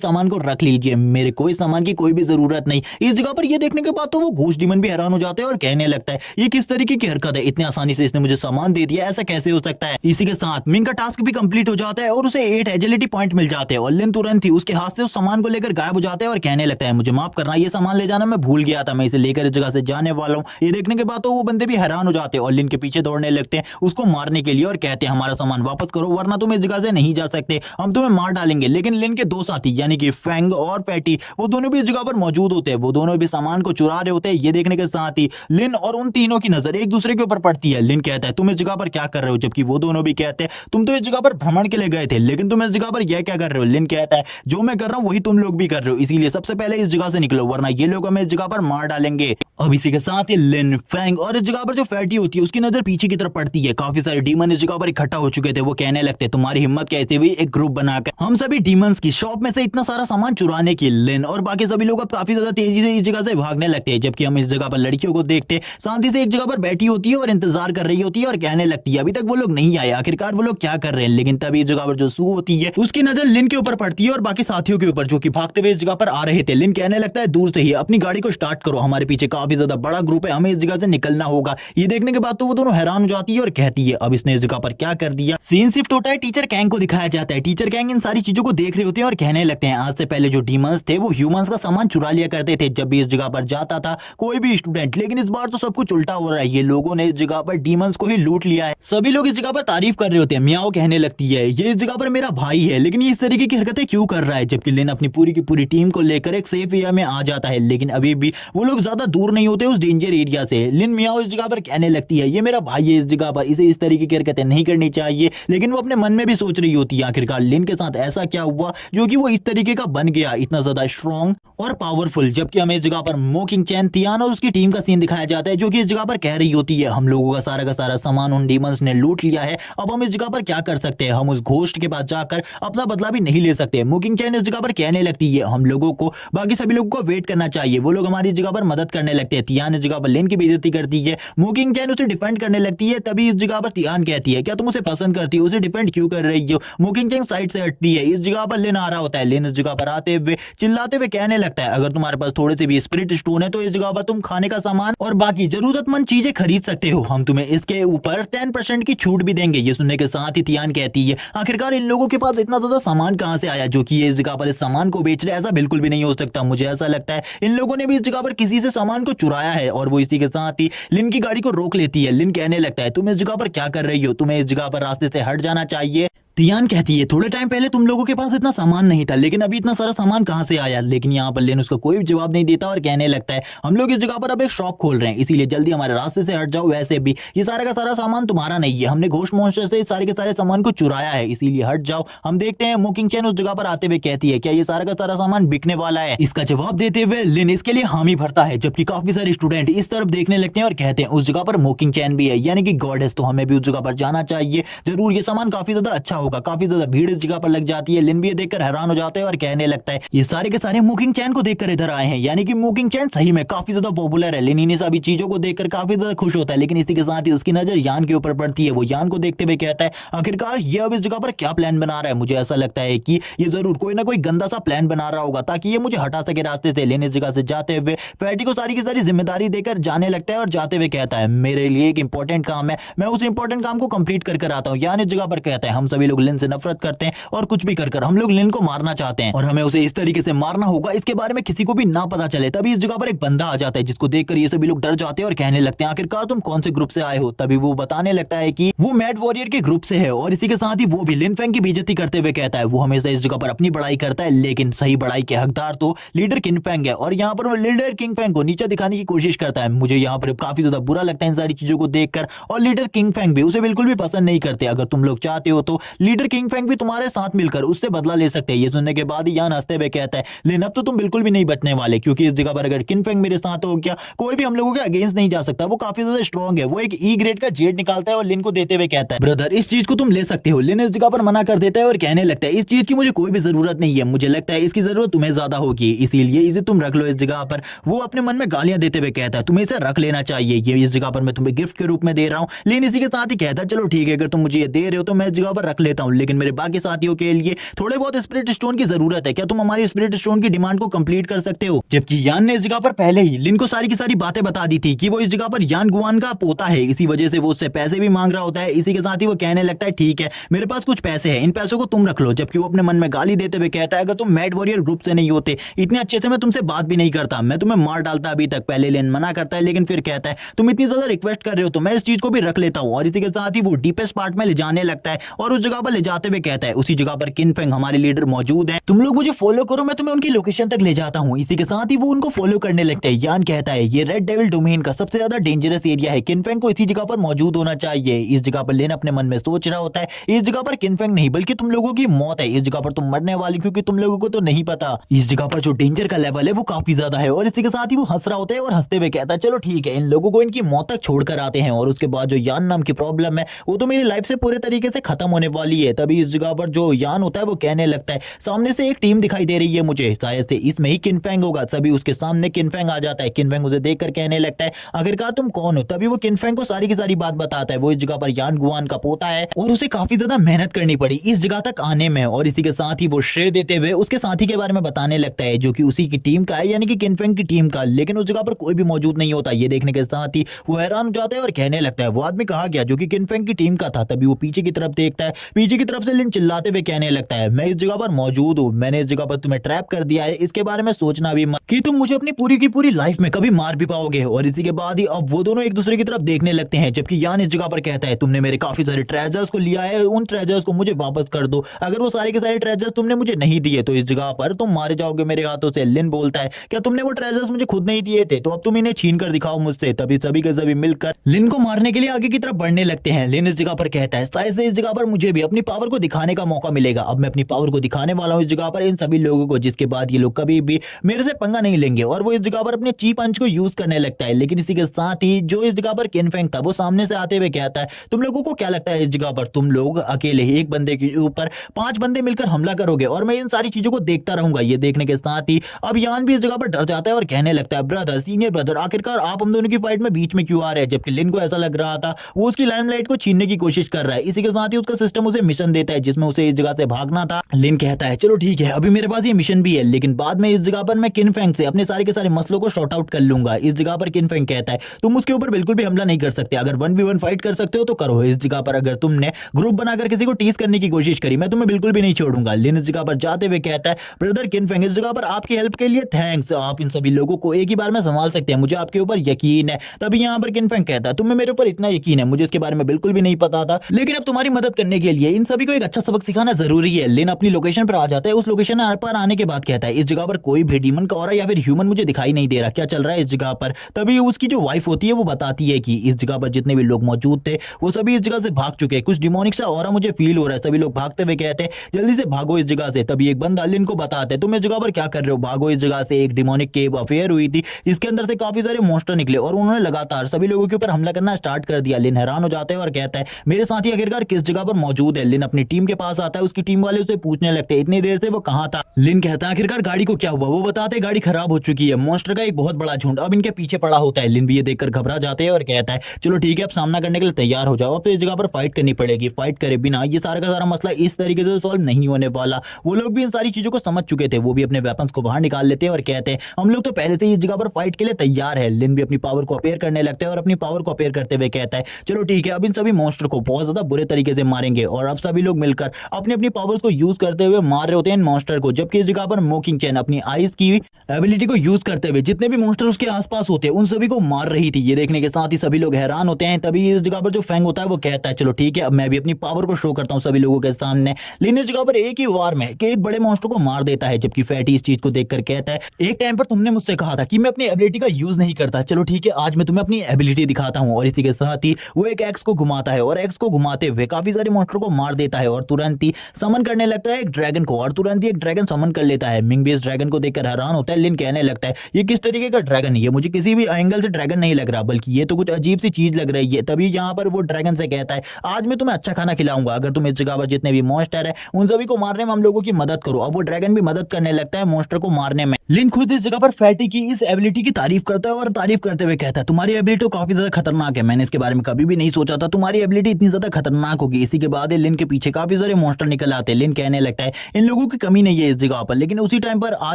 सामान को रख लीजिए, मेरे को इस सामान की कोई भी जरूरत नहीं। इस जगह पर ये देखने के बाद तो वो घोस्ट डीमन भी हैरान हो जाते हैं और कहने लगता है ये किस तरीके की हरकत है, इतनी आसानी से इसने मुझे सामान दे दिया, ऐसा कैसे हो सकता है। इसी के साथ मिंग का टास्क भी कंप्लीट हो जाता है और उसे 8 एजिलिटी पॉइंट मिल जाते हैं और लिन तुरंत ही उसके हाथ से उस सामान को लेकर गायब हो जाता है और कहने लगता है मुझे माफ करना, ये सामान ले जाना मैं भूल गया था, मैं इसे लेकर इस जगह से जाने वाला हूँ। ये देखने के बाद तो वो बंदे भी हैरान हो जाते हैं और लिन के पीछे दौड़ने लगते हैं उसको मारने के लिए और कहते हैं हमारा सामान वापस करो वरना तुम इस जगह से नहीं जा सकते, हम तुम्हें मार डालेंगे। लेकिन लिन के दो साथी यानी कि फैंग और पैटी वो दोनों भी इस जगह पर मौजूद होते हैं, वो दोनों भी सामान को चुरा रहे होते हैं। ये देखने के साथ ही लिन और उन तीनों की नजर एक दूसरे के ऊपर पड़ती है। लिन कहता है तुम इस जगह पर क्या कर रहे हो, जबकि वो दोनों भी कहते हैं तुम तो इस जगह पर भ्रमण के लिए गए थे लेकिन तुम इस जगह पर यह क्या कर रहे हो। लिन कहता है जो मैं कर रहा हूं वही तुम लोग भी कर रहे हो, इसीलिए सबसे पहले इस जगह से निकलो वरना ये लोग हमें इस जगह पर मार डालेंगे। अब इसी के साथ ही लिन, फैंग और इस जगह पर जो फैटी होती है उसकी नजर पीछे की तरफ पड़ती है। काफी सारे डीमन इस जगह पर इकट्ठा हो चुके थे। वो कहने लगते तुम्हारी हिम्मत कैसे हुई एक ग्रुप बनाकर हम सभी डीमंस की शॉप में से इतना सारा सामान चुराने की। लिन और बाकी सभी लोग अब काफी ज्यादा तेजी से इस जगह से भागने लगते हैं, जबकि हम इस जगह पर लड़कियों को देखते शांति से एक जगह पर बैठी होती है और इंतजार कर रही होती है और कहने लगती है अभी तक वो लोग नहीं आए, आखिरकार वो लोग क्या कर रहे हैं। लेकिन तभी इस जगह पर जो सू होती है उसकी नजर लिन के ऊपर पड़ती है और बाकी साथियों के ऊपर जो कि भागते हुए इस जगह पर आ रहे थे। लिन कहने लगता है दूर से ही अपनी गाड़ी को स्टार्ट करो, हमारे पीछे काफी ज्यादा बड़ा ग्रुप है, हमें इस जगह से निकलना होगा। ये देखने के बाद तो वो दोनों हैरान हो जाती है और कहती है अब इसने इस जगह पर क्या कर दिया। सीन शिफ्ट होता है, टीचर कैंग को दिखाया जाता है। टीचर कैंग इन सारी चीजों को देख रहे होते हैं और कहने लगते हैं आज से पहले जो डीमंस थे वो ह्यूमंस का सामान चुरा लिया करते थे जब भी इस जगह पर जाता था कोई भी स्टूडेंट, लेकिन इस बार तो सब कुछ उल्टा हो रहा है, ये लोगों ने इस जगह पर डीमंस को ही लूट लिया है। सभी लोग इस जगह पर तारीफ कर रहे होते हैं। मियाओ कहने लगती है ये इस जगह पर मेरा भाई है लेकिन ये इस तरीके की हरकतें क्यों कर रहा है, जबकि लिन अपनी पूरी की पूरी टीम को लेकर एक सेफ एरिया में आ जाता है। लेकिन अभी भी वो लोग ज्यादा दूर नहीं होते उस डेंजर एरिया से। लिन मियाओ इस जगह पर कहने लगती है ये मेरा भाई है इस जगह पर, इसे इस तरीके की हरकतें नहीं करनी चाहिए। लेकिन वो अपने मन में भी सोच रही होती है आखिरकार लिन के साथ ऐसा क्या हुआ जो कि वो इस तरीके का बन गया, इतना ज्यादा स्ट्रॉन्ग और पावरफुल। जबकि हमें इस जगह पर मोकिंग चैन, तियान और उसकी टीम का सीन दिखाया जाता है जो कि इस जगह पर कह रही होती है हम लोगों का सारा सामान उन डीमंस ने लूट लिया है, अब हम इस जगह पर क्या कर सकते हैं, हम उस घोस्ट के पास जाकर अपना बदला भी नहीं ले सकते। मोकिंग चैन इस जगह पर कहने लगती है हम लोगों को बाकी सभी लोगों को वेट करना चाहिए, वो लोग हमारी जगह पर मदद करने लगते हैं। तियान इस जगह पर लिन की बेइज्जती करती है, मोकिंग चैन उसे डिफेंड करने लगती है। तभी इस जगह पर तियान कहती है क्या तुम उसे पसंद करती हो, उसे डिफेंड क्यों कर रही हो। मोकिंग चैन साइड से हटती है। इस जगह पर लिन आ रहा होता है। लिन इस जगह पर आते हुए चिल्लाते हुए कहने लगता है अगर तुम्हारे पास थोड़े से भी स्पिरिट स्टोन है तो इस जगह पर तुम खाने का सामान और बाकी जरूरतमंद चीजें खरीद सकते हो, हम तुम्हें इसके ऊपर 10% की छूट भी देंगे। ये सुनने के साथ ही तियान कहती है आखिरकार इन लोगों के पास इतना ज्यादा सामान कहां से आया जो कि ये इस जगह पर इस सामान को बेच रहे, ऐसा बिल्कुल भी नहीं हो सकता। मुझे ऐसा लगता है इन लोगों ने भी इस जगह पर किसी से सामान को चुराया है। और वो इसी के साथ ही लिन की गाड़ी को रोक लेती है। लिन कहने लगता है तुम इस जगह पर क्या कर रही हो, तुम्हें इस जगह पर रास्ते से हट जाना चाहिए। तियान कहती है थोड़े टाइम पहले तुम लोगों के पास इतना सामान नहीं था लेकिन अभी इतना सारा सामान कहां से आया। लेकिन यहाँ पर लिन उसका कोई जवाब नहीं देता और कहने लगता है हम लोग इस जगह पर अब एक शॉप खोल रहे हैं इसीलिए जल्दी हमारे रास्ते से हट जाओ, वैसे भी ये सारा का सारा सामान तुम्हारा नहीं है, हमने घोस्ट मॉन्स्टर से सारे के सारे सामान को चुराया है इसीलिए हट जाओ। हम देखते हैं मोकिंग चैन उस जगह पर आते हुए कहती है क्या ये सारा का सारा सामान बिकने वाला है। इसका जवाब देते हुए लिन इसके लिए हामी भरता है, जबकि काफी सारे स्टूडेंट इस तरफ देखने लगते हैं और कहते हैं उस जगह पर मोकिंग चैन भी है यानी कि गॉडेस, तो हमें भी उस जगह पर जाना चाहिए जरूर, ये सामान काफी ज्यादा अच्छा होगा। काफी ज्यादा भीड़ इस जगह पर लग जाती है। लिन भी देखकर हैरान हो जाते हैं और कहने लगता है ये सारे के सारे मोकिंग चैन को देखकर इधर आए हैं यानी कि मोकिंग चैन सही में काफी ज्यादा पॉपुलर है। लिन इन सभी चीजों को देखकर काफी ज्यादा खुश होता है। लेकिन इसी के साथ ही उसकी नजर यान के ऊपर पड़ती है। वो यान को देखते हुए कहता है आखिरकार ये अब इस जगह पर क्या प्लान बना रहा है, मुझे ऐसा लगता है कि ये जरूर कोई ना कोई गंदा सा प्लान बना रहा होगा ताकि ये मुझे हटा सके रास्ते से। लिन इस जगह से जाते हुए फैटी को सारी की सारी जिम्मेदारी देकर जाने लगता है और जाते हुए कहता है मेरे लिए एक इंपॉर्टेंट काम है, मैं उस इंपॉर्टेंट काम को कंप्लीट कर आता हूँ। यान इस जगह पर कहता है हम सभी लोग लोग लिन से नफरत करते हैं और कुछ भी कर हम लोग लिन को मारना चाहते हैं और हमें उसे इस तरीके से मारना होगा इसके बारे में किसी को भी ना पता चले। तभी इस जगह पर एक बंदा आ जाता है जिसको देखकर ये सभी लोग डर जाते हैं और कहने लगते हैं आखिरकार तुम कौन से ग्रुप से आए हो। तभी वो बताने लगता है कि वो मैड वॉरियर के ग्रुप से है और इसी के साथ ही वो भी लिन फेंग की बेइज्जती करते हुए कहता है वो हमेशा इस जगह पर अपनी बड़ाई करता है, लेकिन सही बड़ाई के हकदार तो लीडर किंग फेंग है और यहाँ पर वो लीडर किंग फेंग को नीचे दिखाने की कोशिश करता है। मुझे यहाँ पर काफी ज्यादा बुरा लगता है इन सारी चीजों को देखकर और लीडर किंग फेंग भी उसे बिल्कुल भी पसंद नहीं करते। अगर तुम लोग चाहते हो तो लीडर किंग फेंग भी तुम्हारे साथ मिलकर उससे बदला ले सकते हैं। ये सुनने के बाद यान हंसते हुए कहता है लेकिन अब तो तुम बिल्कुल भी नहीं बचने वाले, क्योंकि इस जगह पर अगर किंग फेंग मेरे साथ हो गया कोई भी हम लोगों के अगेंस्ट नहीं जा सकता। वो काफी ज्यादा स्ट्रॉन्ग है। वो एक ई ग्रेड का जेट निकालता है और लिन को देते हुए कहता है ब्रदर इस चीज को तुम ले सकते हो। लिन इस जगह पर मना कर देता है और कहने लगता है इस चीज की मुझे कोई भी जरूरत नहीं है, मुझे लगता है इसकी जरूरत तुम्हें ज्यादा होगी, इसीलिए इसे तुम रख लो इस जगह पर। वो अपने मन में गालियां देते हुए कहता है तुम्हें इसे रख लेना चाहिए, ये इस जगह पर मैं तुम्हें गिफ्ट के रूप में दे रहा हूँ। लेकिन इसी के साथ ही कहता है चलो ठीक है अगर तुम मुझे ये दे रहे हो तो मैं इस जगह पर रख लेता हूँ, लेकिन मेरे बाकी साथियों के लिए थोड़े बहुत स्पिरिट स्टोन की जरूरत है, क्या तुम हमारी स्पिरिट स्टोन की डिमांड को कंप्लीट कर सकते हो। जबकि यान ने इस जगह पर पहले ही लिन को सारी की सारी बातें बता दी थी कि वो इस जगह पर यान गुआन का पोता है, इसी वजह से वो उससे पैसे भी मांग रहा होता है। इसी के साथ ही वो कहने लगता है ठीक है मेरे पास कुछ पैसे हैं, इन पैसों को तुम रख लो। जबकि वो अपने मन में गाली देते हुए कहता है अगर तुम मैड वॉरियर ग्रुप से नहीं होते इतने अच्छे से मैं तुमसे बात भी नहीं करता, मैं तुम्हें मार डालता अभी तक। पहले लिन मना करता है लेकिन फिर कहता है तुम इतनी ज्यादा रिक्वेस्ट कर रहे हो तो मैं इस चीज को भी रख लेता हूँ। और इसी के साथ ही वो डीपेस्ट पार्ट में ले जाने लगता है और उस जगह पर ले जाते हुए कहता है उसी जगह पर किंग फेंग हमारे लीडर मौजूद हैं, तुम लोग मुझे फॉलो करो, मैं तुम्हें उनकी लोकेशन तक ले जाता हूँ। इसी के साथ ही वो उनको फॉलो करने लगते हैं। यान कहता है ये रेड डेविल डोमेन का सबसे ज्यादा डेंजरस एरिया है, किंग फेंग को इसी जगह पर मौजूद होना चाहिए। इस जगह पर लेन अपने मन में सोच रहा होता है इस जगह पर किंग फेंग नहीं बल्कि तुम लोगों की मौत है, इस जगह पर तुम मरने वाली, क्योंकि तुम लोगों को तो नहीं पता इस जगह पर जो डेंजर का लेवल है वो काफी ज्यादा है। और इसी के साथ ही वो हंस रहा होता है और हंसते हुए कहता है चलो ठीक है इन लोगों को इनकी मौत तक छोड़कर आते हैं और उसके बाद जो यान नाम की प्रॉब्लम है वो तो मेरी लाइफ से पूरे तरीके से खत्म होने वाली है। तभी इस जगह पर जो यान होता है वो कहने लगता है सामने से एक टीम दिखाई दे रही है मुझे, शायद से इसमें ही किंग फेंग होगा। सभी उसके सामने किंग फेंग आ जाता है। किंग फेंग उसे देखकर कहने लगता है आखिरकार तुम कौन हो। तभी वो किंग फेंग को सारी की सारी बात बताता है। वो इस जगह पर यान गुआन का पोता है और उसे काफी ज्यादा मेहनत करनी पड़ी इस जगह तक आने में। और इसी के साथ ही वो श्रेय देते हुए उसके साथी के बारे में बताने लगता है जो कि उसी की टीम का है, यानी कि किंग फेंग की टीम का। लेकिन उस जगह पर कोई भी मौजूद नहीं होता। ये देखने के साथ ही वो हैरान हो जाता है और कहने लगता है वो आदमी कहाँ गया जो कि किंग फेंग की टीम का था। तभी वो पीछे की तरफ देखता है, पीछे की तरफ से लिन चिल्लाते हुए कहने लगता है मैं इस जगह पर मौजूद हूँ, मैंने इस जगह पर तुम्हें ट्रैप कर दिया है, इसके बारे में सोचना भी मत कि तुम मुझे अपनी पूरी की पूरी लाइफ में कभी मार भी पाओगे। और इसी के बाद ही अब वो दोनों एक दूसरे की तरफ देखने लगते हैं। जबकि यान इस जगह पर कहता है तुमने मेरे काफी सारे ट्रेजर्स को लिया है, उन ट्रेजर्स को मुझे वापस कर दो, अगर वो सारे के सारे ट्रेजर्स तुमने मुझे नहीं दिए तो इस जगह पर तुम मारे जाओगे मेरे हाथों से। लिन बोलता है क्या तुमने वो ट्रेजर्स मुझे खुद नहीं दिए थे तो अब तुम इन्हें छीन कर दिखाओ मुझसे। तभी सभी के सभी मिलकर लिन को मारने के लिए आगे की तरफ बढ़ने लगते हैं। लिन इस जगह पर कहता है शायद से इस जगह पर मुझे भी अपनी पावर को दिखाने का मौका मिलेगा, अब मैं अपनी पावर को दिखाने वाला हूँ इस जगह पर इन सभी लोगों को, जिसके बाद ये लोग कभी भी मेरे से पंगा नहीं लेंगे। और वो इस जगह पर अपने ची पंच को यूज करने लगता है। लेकिन इसी के साथ ही जो इस जगह पर किंग फेंग था वो सामने से आते हुए कहता है तुम लोगों को क्या लगता है इस जगह पर तुम लोग अकेले ही एक बंदे के ऊपर 5 बंदे मिलकर हमला करोगे और मैं इन सारी चीजों को देखता रहूंगा। ये देखने के साथ ही अब यान भी इस जगह पर डर जाता है और कहने लगता है ब्रदर, सीनियर ब्रदर, आखिरकार आप हम दोनों की फाइट में बीच में क्यों आ रहे हैं। जबकि लिन को ऐसा लग रहा था वो उसकी लाइमलाइट को छीनने की कोशिश कर रहा है। इसी के साथ ही उसका सिस्टम उसे मिशन देता है जिसमें उसे इस जगह से भागना था। लिन कहता है चलो ठीक है अभी मेरे पास ये मिशन भी है, लेकिन बाद में इस जगह पर मैं किंग फेंग से अपने सारे के सारे मसलों को शॉर्ट आउट कर लूंगा। इस जगह पर किंग फेंग कहता है तुम उसके ऊपर बिल्कुल भी हमला नहीं कर सकते, अगर 1v1 फाइट कर सकते हो तो करो। इस जगह पर अगर तुमने ग्रुप बनाकर किसी को टीज करने की कोशिश करी मैं तुम्हें बिल्कुल भी नहीं छोड़ूंगा। लिन इस जगह पर जाते हुए कहता है ब्रदर किंग फेंग, इस जगह पर आपकी हेल्प के लिए थैंक्स, आप इन सभी लोगों को एक ही बार में संभाल सकते हैं, मुझे आपके ऊपर यकीन है। तभी यहाँ पर किंग फेंग कहता है तुम्हें मेरे ऊपर इतना यकीन है, मुझे इसके बारे में बिल्कुल भी नहीं पता था, लेकिन अब तुम्हारी मदद करने के लिए इन सभी को एक अच्छा सबक सिखाना जरूरी है। लिन अपनी लोकेशन पर आ जाता है। उस लोकेशन पर आने के बाद कहता है इस जगह पर कोई भी डीमन का ऑरा या फिर ह्यूमन मुझे दिखाई नहीं दे रहा, क्या चल रहा है इस जगह पर। तभी उसकी जो वाइफ होती है वो बताती है कि इस जगह पर जितने भी लोग मौजूद थे वो सभी इस जगह से भाग चुके हैं, कुछ डिमोनिक सा ऑरा मुझे फील हो रहा है। सभी लोग भागते हुए कहते हैं जल्दी से भागो इस जगह से। तभी एक बंदा लिन को बताता है तुम इस जगह पर क्या कर रहे हो, भागो इस जगह से। एक डिमोनिक केव अफेयर हुई थी जिसके अंदर से काफी सारे मॉन्स्टर निकले और उन्होंने लगातार सभी लोगों के ऊपर हमला करना स्टार्ट कर दिया। लिन हैरान हो जाता है और कहता है मेरे साथी आखिरकार किस जगह पर मौजूद है। लिन अपनी टीम के पास आता है, उसकी टीम वाले उसे पूछने लगते हैं इतनी देर से वो कहाँ था। लिन कहता है आखिरकार गाड़ी को क्या हुआ। वो बताते हैं गाड़ी खराब हो चुकी है, मॉन्स्टर का एक बहुत बड़ा झुंड अब इनके पीछे पड़ा होता है। लिन भी ये देखकर घबरा जाते हैं और कहता है चलो ठीक है अब सामना करने के लिए तैयार हो जाओ, अब तो इस जगह पर फाइट करनी पड़ेगी, फाइट करे बिना ये सारा का सारा मसला इस तरीके से सॉल्व नहीं होने वाला। वो लोग भी इन सारी चीजों को समझ चुके थे, वो भी अपने वेपन्स को बाहर निकाल लेते हैं और कहते हैं हम लोग तो पहले से ही इस जगह पर फाइट के लिए तैयार है। लिन भी अपनी पावर को अपेयर करने लगता है और अपनी पावर को अपेयर करते हुए कहता है चलो ठीक है अब इन सभी मॉन्स्टर को बहुत ज्यादा बुरे तरीके से मारेंगे। और अब सभी लोग मिलकर अपनी अपनी पावर्स को यूज करते हुए मार रहे होते हैं मॉन्स्टर को, जबकि इस जगह पर मोकिंग चैन अपनी आइस की एबिलिटी को यूज करते हुए जितने भी मॉन्स्टर उसके आसपास होते हैं उन सभी को मार रही थी। ये देखने के साथ ही सभी लोग हैरान होते हैं। तभी इस जगह पर जो फैंग होता है वो कहता है चलो ठीक है, अब मैं भी अपनी पावर को शो करता हूँ सभी लोगों के सामने। लेकिन इस जगह पर एक ही वार में एक बड़े मॉन्स्टर को मार देता है, जबकि फैटी इस चीज को देखकर कहता है एक टाइम पर तुमने मुझसे कहा था कि मैं अपनी एबिलिटी का यूज नहीं करता, चलो ठीक है आज मैं तुम्हें अपनी एबिलिटी दिखाता हूँ। और इसी के साथ ही वो एक एक्स को घुमाता है और एक्स को घुमाते हुए काफी सारे मॉन्स्टर को मार देता है और तुरंत ही समन करने लगता है एक ड्रैगन को, और तुरंत ही एक ड्रैगन समन कर लेता है। मिंग भी इस ड्रैगन को देखकर हैरान होता है। लिन कहने लगता है ये किस तरीके का ड्रैगन है, ये मुझे किसी भी एंगल से ड्रैगन नहीं लग रहा, बल्कि ये तो कुछ अजीब सी चीज लग रही है। तभी यहाँ पर वो ड्रैगन से कहता है आज मैं तुम्हें अच्छा खाना खिलाऊंगा अगर तुम इस जगह पर जितने भी मॉन्स्टर है उन सभी को मारने में हम लोगों की मदद करो। अब वो ड्रैगन भी मदद करने लगता है मॉन्स्टर को मारने में। लिन खुद इस जगह पर फैटी की इस एबिलिटी की तारीफ करता है और तारीफ करते हुए कहता है तुम्हारी एबिलिटी काफी ज्यादा खतरनाक है, मैंने इसके बारे में कभी भी नहीं सोचा था तुम्हारी एबिलिटी इतनी ज्यादा खतरनाक होगी। इसी के बाद लिन के पीछे काफी सारे मॉन्स्टर निकल आते हैं। लिन कहने लगता है इन लोगों की कमी नहीं है इस जगह पर, लेकिन उसी टाइम पर आ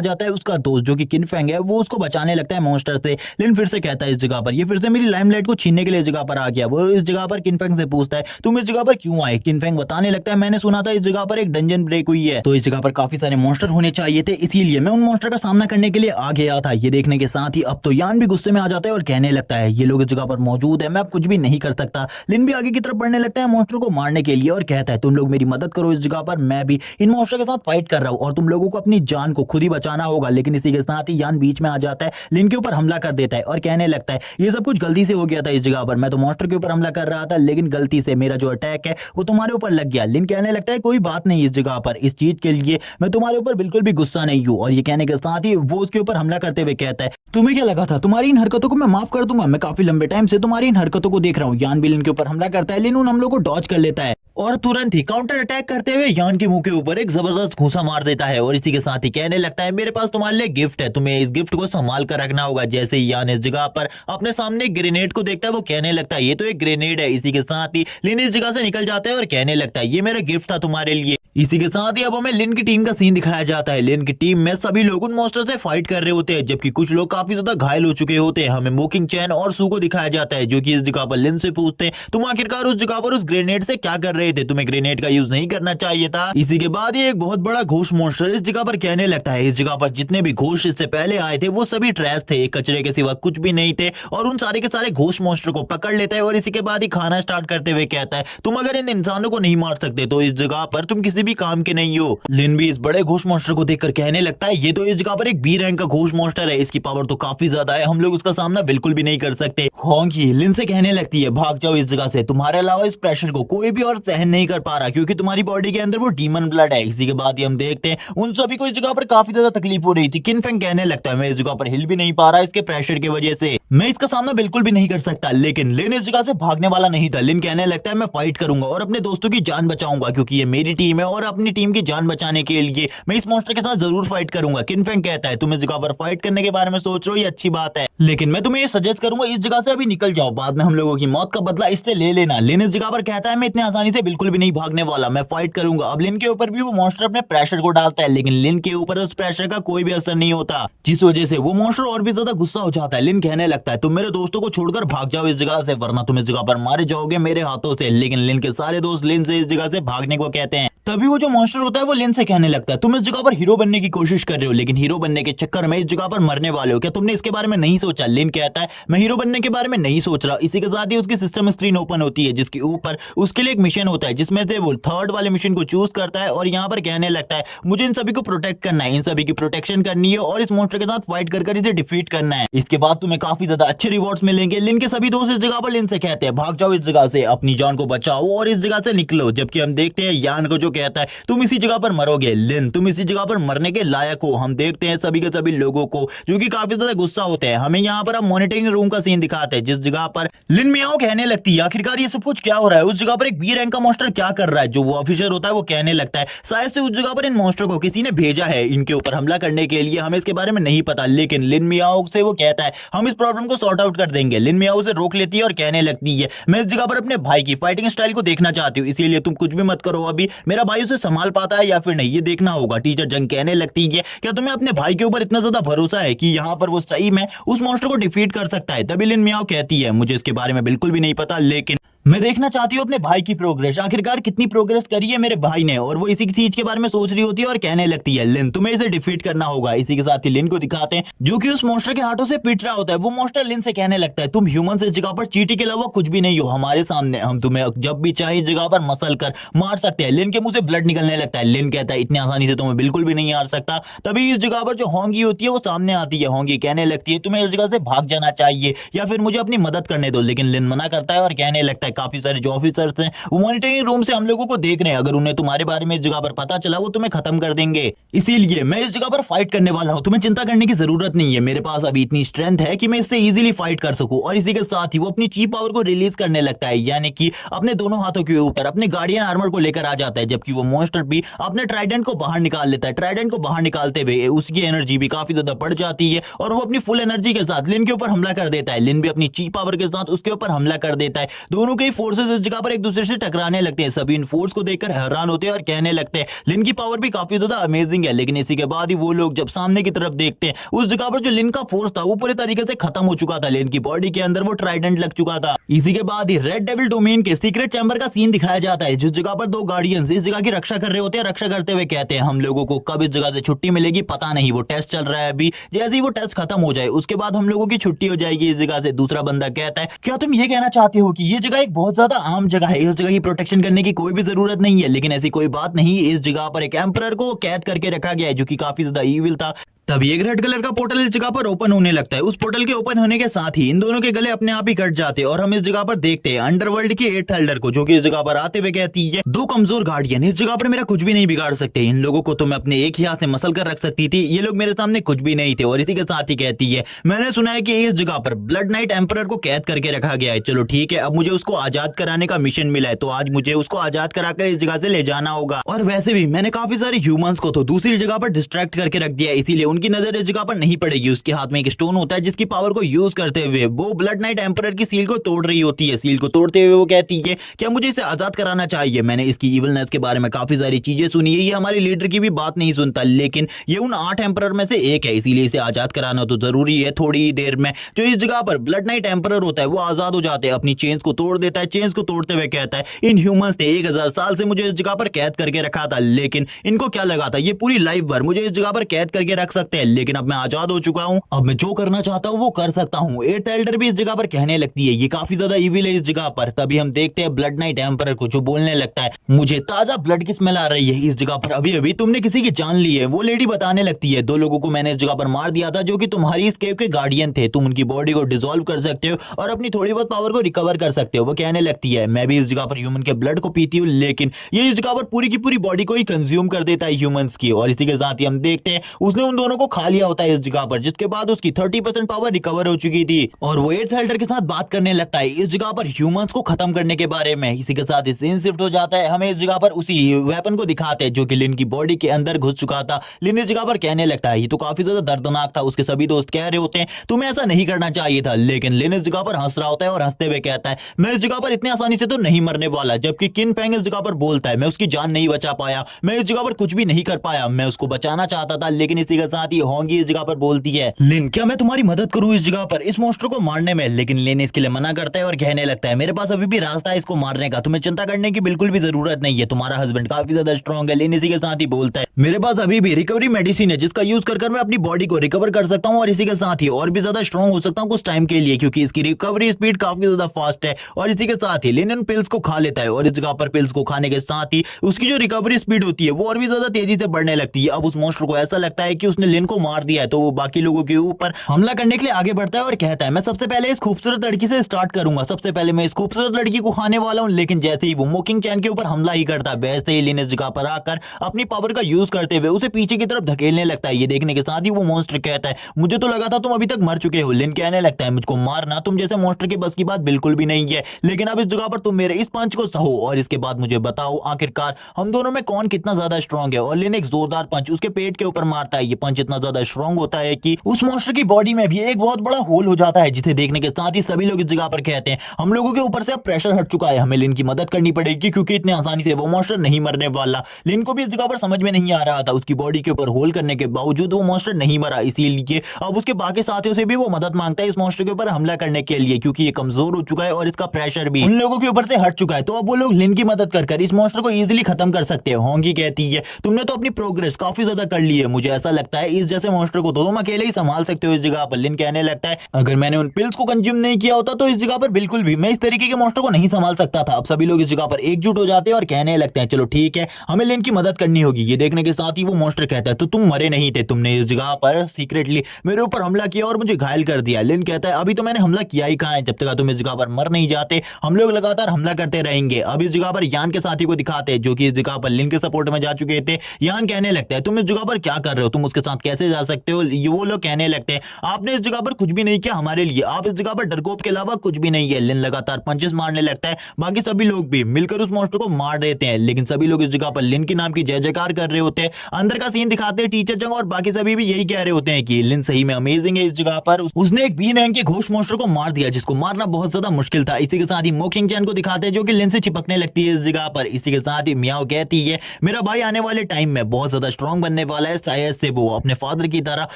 जाता है उसका दोस्त जो कि किनफेंग है, वो उसको बचाने लगता है मॉन्स्टर से। लिन फिर से कहता है इस जगह पर ये फिर से मेरी लाइमलाइट को छीनने के लिए इस जगह पर आ गया। वो इस जगह पर किनफेंग से पूछता है तुम इस जगह पर क्यों आए। किनफेंग बताने लगता है मैंने सुना था इस जगह पर एक डंजन ब्रेक हुई है, तो इस जगह पर काफी सारे मॉन्स्टर होने चाहिए थे, इसीलिए मैं उन मॉन्स्टर का सामना करने के लिए आ गया था। ये देखने के साथ ही अब तो यान भी गुस्से में आ जाता है और कहने लगता है ये लोग इस जगह पर मौजूद है, मैं अब कुछ भी नहीं कर सकता। लिन भी आगे की तरफ बढ़ने लगता है मॉन्स्टर को मारने के लिए और कहता है तुम लोग मेरी मदद करो इस जगह पर, मैं भी इन मॉन्स्टर के साथ फाइट कर रहा हूँ और तुम लोगों को अपनी जान को खुद ही बचाना होगा। लेकिन इसी के साथ ही यान बीच में आ जाता है, लिन के ऊपर हमला कर देता है और कहने लगता है ये सब कुछ गलती से हो गया था इस जगह पर, मैं तो मॉन्स्टर के ऊपर हमला कर रहा था लेकिन गलती से मेरा जो अटैक है वो तुम्हारे ऊपर लग गया। लिन कहने लगता है कोई बात नहीं इस जगह पर, इस चीज के लिए मैं तुम्हारे ऊपर बिल्कुल भी गुस्सा नहीं हूँ। और ये कहने के साथ ही वो उसके ऊपर हमला करते हुए कहता है तुम्हें क्या लगा था तुम्हारी इन हरकतों को मैं माफ कर दूंगा, मैं काफी लंबे टाइम से तुम्हारी इन हरकतों को देख रहा हूँ। यान भी लिन के ऊपर हमला करता है, लिन उन हमलों को डॉज कर लेता है और तुरंत ही काउंटर अटैक करते हुए यान के मुंह के ऊपर एक जबरदस्त घूंसा मार देता है। और इसी के साथ ही कहने लगता है मेरे पास तुम्हारे लिए गिफ्ट है, तुम्हें इस गिफ्ट को संभाल कर रखना होगा। जैसे ही यान इस जगह पर अपने सामने ग्रेनेड को देखता है वो कहने लगता है ये तो एक ग्रेनेड है। इसी के साथ ही लिन इस जगह से निकल जाता है और कहने लगता है ये मेरा गिफ्ट था तुम्हारे लिए। इसी के साथ ही अब हमें लिन की टीम का सीन दिखाया जाता है। लिन की टीम में सभी लोग उन मॉन्स्टर से फाइट कर रहे होते हैं, जबकि कुछ लोग काफी ज्यादा घायल हो चुके होते हैं। हमें मोकिंग चैन और सू को दिखाया जाता है जो कि इस जगह पर लिन से पूछते हैं तुम आखिरकार उस जगह पर उस ग्रेनेड से क्या कर रहे थे, तुम्हें ग्रेनेड का यूज नहीं करना चाहिए था। इसी के बाद ये एक बहुत बड़ा घोष मॉन्स्टर इस जगह पर कहने लगता है इस जगह पर जितने भी घोष इससे पहले आए थे वो सभी ट्रैश थे, कचरे के सिवा कुछ भी नहीं थे। और उन सारे के सारे घोष मॉन्स्टर को पकड़ लेता है और इसी के बाद ही खाना स्टार्ट करते हुए कहता है तुम अगर इन इंसानों को नहीं मार सकते तो इस जगह पर तुम किसी भी काम के नहीं हो। लिन भी इस बड़े घोष मॉन्स्टर को देखकर कहने लगता है ये तो इस जगह पर एक बी रैंक का घोष मॉन्स्टर है, इसकी पावर तो काफी ज्यादा है, हम लोग उसका सामना बिल्कुल भी नहीं कर सकते। होंगी लिन से कहने लगती है भाग जाओ इस जगह से, तुम्हारे अलावा इस प्रेशर को कोई भी और सहन नहीं कर पा रहा क्योंकि तुम्हारी बॉडी के अंदर वो डीमन ब्लड है। इसी के बाद ही हम देखते हैं उन सभी को इस जगह पर काफी ज्यादा तकलीफ हो रही थी। किनफेंग कहने लगता है मैं इस जगह पर हिल भी नहीं पा रहा इसके प्रेशर की वजह से, मैं इसका सामना बिल्कुल भी नहीं कर सकता। लेकिन लिन इस जगह से भागने वाला नहीं था। लिन कहने लगता है मैं फाइट करूंगा और अपने दोस्तों की जान बचाऊंगा क्योंकि ये मेरी टीम है और अपनी टीम की जान बचाने के लिए मैं इस मॉन्स्टर के साथ जरूर फाइट करूंगा। किनफेंग कहता है तुम इस जगह पर फाइट करने के बारे में सोच रहे हो ये अच्छी बात है, लेकिन मैं तुम्हें ये सजेस्ट करूंगा इस जगह से अभी निकल जाओ, बाद में हम लोगों की मौत का बदला इससे ले लेना। लिन इस जगह पर कहता है मैं इतने आसानी से बिल्कुल भी नहीं भागने वाला, मैं फाइट करूंगा। अब लिन के ऊपर भी वो मॉन्स्टर अपने प्रेशर को डालता है, लेकिन लिन के ऊपर उस प्रेशर का कोई भी असर नहीं होता, जिस वजह से वो मॉन्स्टर और भी ज्यादा गुस्सा हो जाता है। लिन कहने लगता है तुम मेरे दोस्तों को छोड़कर भाग जाओ इस जगह से, वरना तुम इस जगह पर मारे जाओगे मेरे हाथों से। लेकिन लिन के सारे दोस्त लिन से इस जगह से भागने को कहते हैं। तभी वो जो मॉन्स्टर होता है वो लिन से कहने लगता है तुम इस जगह पर हीरो बनने की कोशिश कर रहे हो, लेकिन हीरो बनने के चक्कर में इस जगह पर मरने वाले हो, क्या तुमने इसके बारे में नहीं सोचा। लिन कहता है मैं हीरो बनने के बारे में नहीं सोच रहा। इसी के साथ ही उसकी सिस्टम स्क्रीन ओपन होती है जिसके ऊपर उसके लिए एक मिशन होता है, जिसमें से वो थर्ड वाले मिशन को चूज करता है और यहाँ पर कहने लगता है मुझे इन सभी को प्रोटेक्ट करना है, इन सभी की प्रोटेक्शन करनी है और इस मॉन्स्टर के साथ फाइट कर इसे डिफीट करना है। इसके बाद तुम्हें काफी ज्यादा अच्छे रिवॉर्ड्स मिलेंगे। लिन के सभी दोस्त इस जगह पर लिन से कहते हैं भाग जाओ इस जगह से, अपनी जान को बचाओ और इस जगह से निकलो। जबकि हम देखते हैं यान को जो कहता है तुम इसी जगह पर मरोगे। लिन तुम इसी जगह पर मरने के लायक हो। हम देखते हैं सभी के सभी लोगों को जो कि काफी ज्यादा गुस्सा होते हैं। हमें यहाँ पर अब मॉनिटरिंग रूम का सीन दिखाते हैं जिस जगह पर लिन मियाओ कहने लगती है आखिरकार ये सब कुछ क्या हो रहा है, उस जगह पर एक बी रैंक का मॉन्स्टर क्या कर रहा है। जो वो ऑफिसर होता है वो कहने लगता है शायद से उस जगह पर इन मॉन्स्टर को किसी ने भेजा है इनके ऊपर हमला करने के लिए, हमें इसके बारे में नहीं पता। लेकिन लिन मियाओ से वो कहता है हम इस प्रॉब्लम को सॉर्ट आउट कर देंगे। लिन मियाओ से रोक लेती है और कहने लगती है मैं इस जगह पर अपने भाई की फाइटिंग स्टाइल को देखना चाहती हूँ, इसीलिए तुम कुछ भी मत करो, अभी मेरा भाई उसे संभाल पाता है या फिर नहीं ये देखना होगा। टीचर जंग कहने लगती है क्या तुम्हें अपने भाई के ऊपर इतना ज्यादा भरोसा है कि यहाँ पर वो सही में उस मॉन्स्टर को डिफीट कर सकता है। तभी लिन मियाओ कहती है मुझे इसके बारे में बिल्कुल भी नहीं पता, लेकिन मैं देखना चाहती हूँ अपने भाई की प्रोग्रेस, आखिरकार कितनी प्रोग्रेस करी है मेरे भाई ने। और वो इसी चीज के बारे में सोच रही होती है और कहने लगती है, लिन तुम्हें इसे डिफीट करना होगा। इसी के साथ ही लिन को दिखाते हैं जो कि उस मॉन्स्टर के हाथों से पिट रहा होता है। वो मॉन्स्टर लिन से कहने लगता है, तुम ह्यूमन इस जगह पर चींटी के अलावा कुछ भी नहीं हो हमारे सामने, हम तुम्हें जब भी चाहे इस जगह पर मसल कर मार सकते हैं। लिन के मुंह से ब्लड निकलने लगता है। लिन कहता है, इतनी आसानी से तुम्हें बिल्कुल भी नहीं हार सकता। तभी इस जगह पर जो होंगी होती है वो सामने आती है। होंगी कहने लगती है, तुम्हें इस जगह से भाग जाना चाहिए या फिर मुझे अपनी मदद करने दो। लेकिन लिन मना करता है और कहने लगता है, काफी सारे जो ऑफिसर्स हैं वो मॉनिटरिंग रूम से हम लोगों को देख रहे हैं, अगर उन्हें तुम्हारे बारे में इस जगह पर पता चला वो तुम्हें खत्म कर देंगे। इसीलिए मैं इस जगह पर फाइट करने वाला हूं, तुम्हें चिंता करने की जरूरत नहीं है। मेरे पास अभी इतनी स्ट्रेंथ है कि मैं इससे इजीली फाइट कर सकूं। और इसी के साथ ही वो अपनी ची पावर को रिलीज करने लगता है, यानी कि अपने दोनों हाथों के ऊपर अपने गार्डियन आर्मर को लेकर आ जाता है। जबकि वो मॉन्स्टर भी अपने ट्राइडेंट को बाहर निकाल लेता है। ट्राइडेंट को बाहर निकालते हुए उसकी एनर्जी भी काफी ज्यादा बढ़ जाती है और वो अपनी फुल एनर्जी के साथ लिन के ऊपर हमला कर देता है। लिन भी अपनी ची पावर के साथ उसके ऊपर हमला कर देता है। दोनों के फोर्सेस इस जगह पर एक दूसरे से टकराने लगते हैं। सभी इन फोर्स को देखकर हैरान होते हैं और कहने लगते हैं, लिन की पावर भी काफी ज्यादा अमेजिंग है। लेकिन इसी के बाद ही वो लोग जब सामने की तरफ देखते हैं, उस जगह पर जो लिन का फोर्स था वो पूरे तरीके से खत्म हो चुका था। लिन की बॉडी के अंदर वो ट्राइडेंट लग चुका था। इसी के बाद ही रेड डेविल डोमेन के सीक्रेट चैम्बर का सीन दिखाया जाता है, जिस जगह पर दो गार्डियंस इस जगह की रक्षा कर रहे होते हैं। रक्षा करते हुए कहते हैं, हम लोगों को कब इस जगह से छुट्टी मिलेगी पता नहीं, वो टेस्ट चल रहा है अभी, जैसे ही वो टेस्ट खत्म हो जाए उसके बाद हम लोगों की छुट्टी हो जाएगी इस जगह से। दूसरा बंदा कहता है, क्या तुम ये कहना चाहते हो कि ये जगह एक बहुत ज्यादा आम जगह है, इस जगह की प्रोटेक्शन करने की कोई भी जरूरत नहीं है? लेकिन ऐसी कोई बात नहीं, इस जगह पर एक एम्परर को कैद करके रखा गया है जो कि काफी ज्यादा ईविल था। तभी एक रेड कलर का पोर्टल इस जगह पर ओपन होने लगता है। उस पोर्टल के ओपन होने के साथ ही इन दोनों के गले अपने आप ही कट जाते हैं और हम इस जगह पर देखते हैं अंडरवर्ल्ड की एट हेल्डर को, जो कि इस जगह पर आते हुए कहती है, दो कमजोर गार्डियन इस जगह पर मेरा कुछ भी नहीं बिगाड़ सकते, इन लोगों को तो मैं अपने एक ही हाथ से मसल कर रख सकती थी, ये लोग मेरे सामने कुछ भी नहीं थे। और इसी के साथ ही कहती है, मैंने सुना है कि इस जगह पर ब्लड नाइट एम्परर को कैद करके रखा गया है। चलो ठीक है, अब मुझे उसको आजाद कराने का मिशन मिला है, तो आज मुझे उसको आजाद कराकर इस जगह से ले जाना होगा। और वैसे भी मैंने काफी सारे ह्यूमंस को तो दूसरी जगह पर डिस्ट्रैक्ट करके रख दिया, इसीलिए उनकी नजर इस जगह पर नहीं पड़ेगी। उसके हाथ में एक स्टोन होता है जिसकी पावर को यूज करते हुए वो ब्लड नाइट एम्परर की सील को तोड़ रही होती है। सील को तोड़ते हुए वो कहती है, क्या मुझे इसे आजाद कराना चाहिए? मैंने इसकी इविलनेस के बारे में काफी सारी चीजें सुनी है, ये हमारे लीडर की भी बात नहीं सुनता, लेकिन ये उन 8 एम्परर में से एक है, इसीलिए इसे आजाद कराना तो जरूरी है। थोड़ी ही देर में जो इस जगह पर ब्लड नाइट एम्परर होता है वो आजाद हो जाते हैं, अपनी चेन्स को तोड़ देता है। चेन्स को तोड़ते हुए कहता है, इन ह्यूमंस ने 1000 साल से मुझे इस जगह पर कैद करके रखा था, लेकिन इनको क्या लगा था ये पूरी लाइफ भर मुझे इस जगह पर कैद करके रख सकते हैं, लेकिन अब मैं आजाद हो चुका हूं, अब मैं जो करना चाहता हूं वो कर सकता हूं। एट एल्डर भी इस जगह पर कहने लगती है, ये काफी ज्यादा इविल है इस जगह पर। तभी हम देखते हैं ब्लड नाइट एम्परर को, जो बोलने लगता है, मुझे ताजा ब्लड की स्मेल आ रही है इस जगह पर, अभी अभी तुमने किसी की जान ली है। वो लेडी बताने लगती है, 2 लोगों को मैंने इस जगह पर मार दिया था जो कि तुम्हारी इस केव के गार्डियन थे, तुम उनकी बॉडी को डिसॉल्व कर सकते हो और अपनी थोड़ी बहुत पावर को रिकवर कर सकते हो। वो कहने लगती है, मैं भी इस जगह पर ह्यूमन के ब्लड को पीती हूँ, लेकिन ये इस जगह पर पूरी की पूरी बॉडी को ही कंज्यूम कर देता है ह्यूमंस की। और इसी के साथ ही हम देखते हैं उसने उन दोनों को खा लिया होता है इस जगह पर, जिसके बाद उसकी 30% पावर रिकवर हो चुकी थी और वो एट हेल्डर के साथ बात करने लगता है इस जगह पर ह्यूमंस को खत्म करने के बारे में। इसी के साथ सीन शिफ्ट हो जाता है, हमें इस जगह पर उसी वेपन को दिखाते हैं जो कि लिन की बॉडी के अंदर घुस चुका था। लिन इस जगह पर कहने लगता है, ये तो काफी ज्यादा दर्दनाक था। उसके सभी दोस्त कह रहे होते हैं, तुम्हें ऐसा नहीं करना चाहिए था, लेकिन लिन इस जगह पर हंस रहा होता है और हंसते हुए कहता है, मैं इस जगह पर इतनी आसानी से तो नहीं मरने वाला। जबकि किन फेंग इस जगह पर बोलता है, मैं उसकी जान नहीं बचा पाया, मैं इस जगह पर कुछ भी नहीं कर पाया, मैं उसको बचाना चाहता था। लेकिन इसी के साथ ही होंगी इस जगह पर बोलती है, लिन क्या मैं तुम्हारी मदद करूं इस जगह पर इस मॉन्स्टर को मारने में? लेकिन लिन इसके लिए मना करता है और कहने लगता है, मेरे पास अभी भी रास्ता है इसको मारने का, तुम्हें चिंता करने की बिल्कुल भी जरूरत नहीं है, तुम्हारा हस्बैंड काफी ज्यादा स्ट्रॉन्ग है। लिन इसी के साथ ही बोलता है, मेरे पास अभी भी रिकवरी मेडिसिन है जिसका यूज कर मैं अपनी बॉडी को रिकवर कर सकता हूं और इसी के साथ ही और भी ज्यादा स्ट्रॉन्ग हो सकता हूं कुछ टाइम के लिए, क्योंकि इसकी रिकवरी स्पीड काफी ज्यादा फास्ट है। और इसी के साथ ही लिन इन पिल्स को खा लेता है और इस जगह पर पिल्स को खाने के साथ ही उसकी जो रिकवरी स्पीड होती है वो और भी ज्यादा तेजी से बढ़ने लगती है। अब उस मॉन्स्टर को ऐसा लगता है कि उसने लिन को मार दिया है, तो वो बाकी लोगों के ऊपर हमला करने के लिए आगे बढ़ता है और कहता है, मैं सबसे पहले इस खूबसूरत लड़की से स्टार्ट करूंगा, सबसे पहले मैं इस खूबसूरत लड़की को खाने वाला हूं। लेकिन जैसे ही वो मोकिंग चैन के ऊपर हमला ही करता है, वैसे ही लिन इस जगह पर आकर अपनी पावर का यूज करते हुए उसे पीछे की तरफ धकेलने लगता है। ये देखने के साथ ही वो मॉन्स्टर कहता है, मुझे तो लगा था तुम अभी तक मर चुके हो। लिन कहने लगता है, मुझको मारना तुम जैसे मॉन्स्टर के बस की बात बिल्कुल भी नहीं है, लेकिन अब इस जगह पर तुम मेरे इस पंच को सहो और इसके बाद मुझे बताओ आखिरकार हम दोनों में कौन कितना ज्यादा स्ट्रॉन्ग है। और लिन एक जोरदार पंच उसके पेट के ऊपर मारता है। ये पंच पंच इतना ज्यादा स्ट्रॉन्ग होता है कि उस मॉन्स्टर की बॉडी में भी एक बहुत बड़ा होल हो जाता है, जिसे देखने के साथ ही सभी लोग इस जगह पर कहते हैं हम लोगों के ऊपर से अब प्रेशर हट चुका है, हमें लिन की मदद करनी पड़ेगी क्योंकि इतने आसानी से वो मॉन्स्टर नहीं मरने वाला। लिन को भी इस जगह पर समझ में नहीं आ रहा था, उसकी बॉडी के ऊपर होल करने के बावजूद वो मॉन्स्टर नहीं मरा, इसीलिए अब उसके बाकी साथियों से भी वो मदद मांगता है इस मॉन्स्टर के ऊपर हमला करने के लिए, क्योंकि ये कमजोर हो चुका है और इसका प्रेशर भी उन लोगों के ऊपर से हट चुका है। तो अब वो लोग लिन की मदद कर इस मॉन्स्टर को इजीली खत्म कर सकते हैं। होंगी कहती है तुमने तो अपनी प्रोग्रेस काफी ज्यादा कर ली है, मुझे ऐसा लगता है इस जैसे मॉन्स्टर को तो तुम अकेले ही संभाल सकते हो इस जगह पर। लिन कहने लगता है अगर मैंने उन पिल्स को कंज्यूम नहीं किया होता तो इस जगह पर बिल्कुल भी मैं इस तरीके के मॉन्स्टर को नहीं संभाल सकता था। अब सभी लोग इस जगह पर एकजुट हो जाते हैं और कहने लगते हैं चलो ठीक है, हमें लिन की मदद करनी होगी। ये देखने के साथ ही वो मॉन्स्टर कहता है तो तुम मरे नहीं थे, तुमने इस जगह पर सीक्रेटली मेरे ऊपर हमला किया और मुझे घायल कर दिया। लिन कहता है अभी तो मैंने हमला किया ही कहां है, जब तक तुम इस जगह पर मर नहीं जाते हम लोग लगातार हमला करते रहेंगे। अब इस जगह पर यान के साथी को दिखाते हैं जो कि इस जगह पर लिन के सपोर्ट में जा चुके थे। यान कहने लगता है तुम इस जगह पर क्या कर रहे हो, तुम उसके साथ कैसे जा सकते हो। ये वो लोग कहने लगते हैं आपने इस जगह पर कुछ भी नहीं किया हमारे लिए, आप इस जगह पर डरकोप के अलावा कुछ भी नहीं है। लिन लगातार पंचेस मारने लगता है, बाकी सभी लोग भी मिलकर उस मॉन्स्टर को मार देते हैं, लेकिन सभी लोग इस जगह पर लिन के नाम की जय जयकार कर रहे होते हैं। अंदर का सीन दिखाते हैं टीचर जंग और बाकी सभी भी यही कह रहे होते हैं कि लिन सही में अमेजिंग है। इस जगह पर उसने एक बी रैंक के घोष मॉन्स्टर को मार दिया जिसको मारना बहुत ज्यादा मुश्किल था। इसी के साथ ही मोकिंग चैन को दिखाते हैं जो कि लिन से चिपकने लगती है इस जगह पर। इसी के साथ ही मियाओ कहती है मेरा भाई आने वाले टाइम में बहुत ज्यादा स्ट्रॉन्ग बनने वाला है, शायद से वो अपने फादर की तरह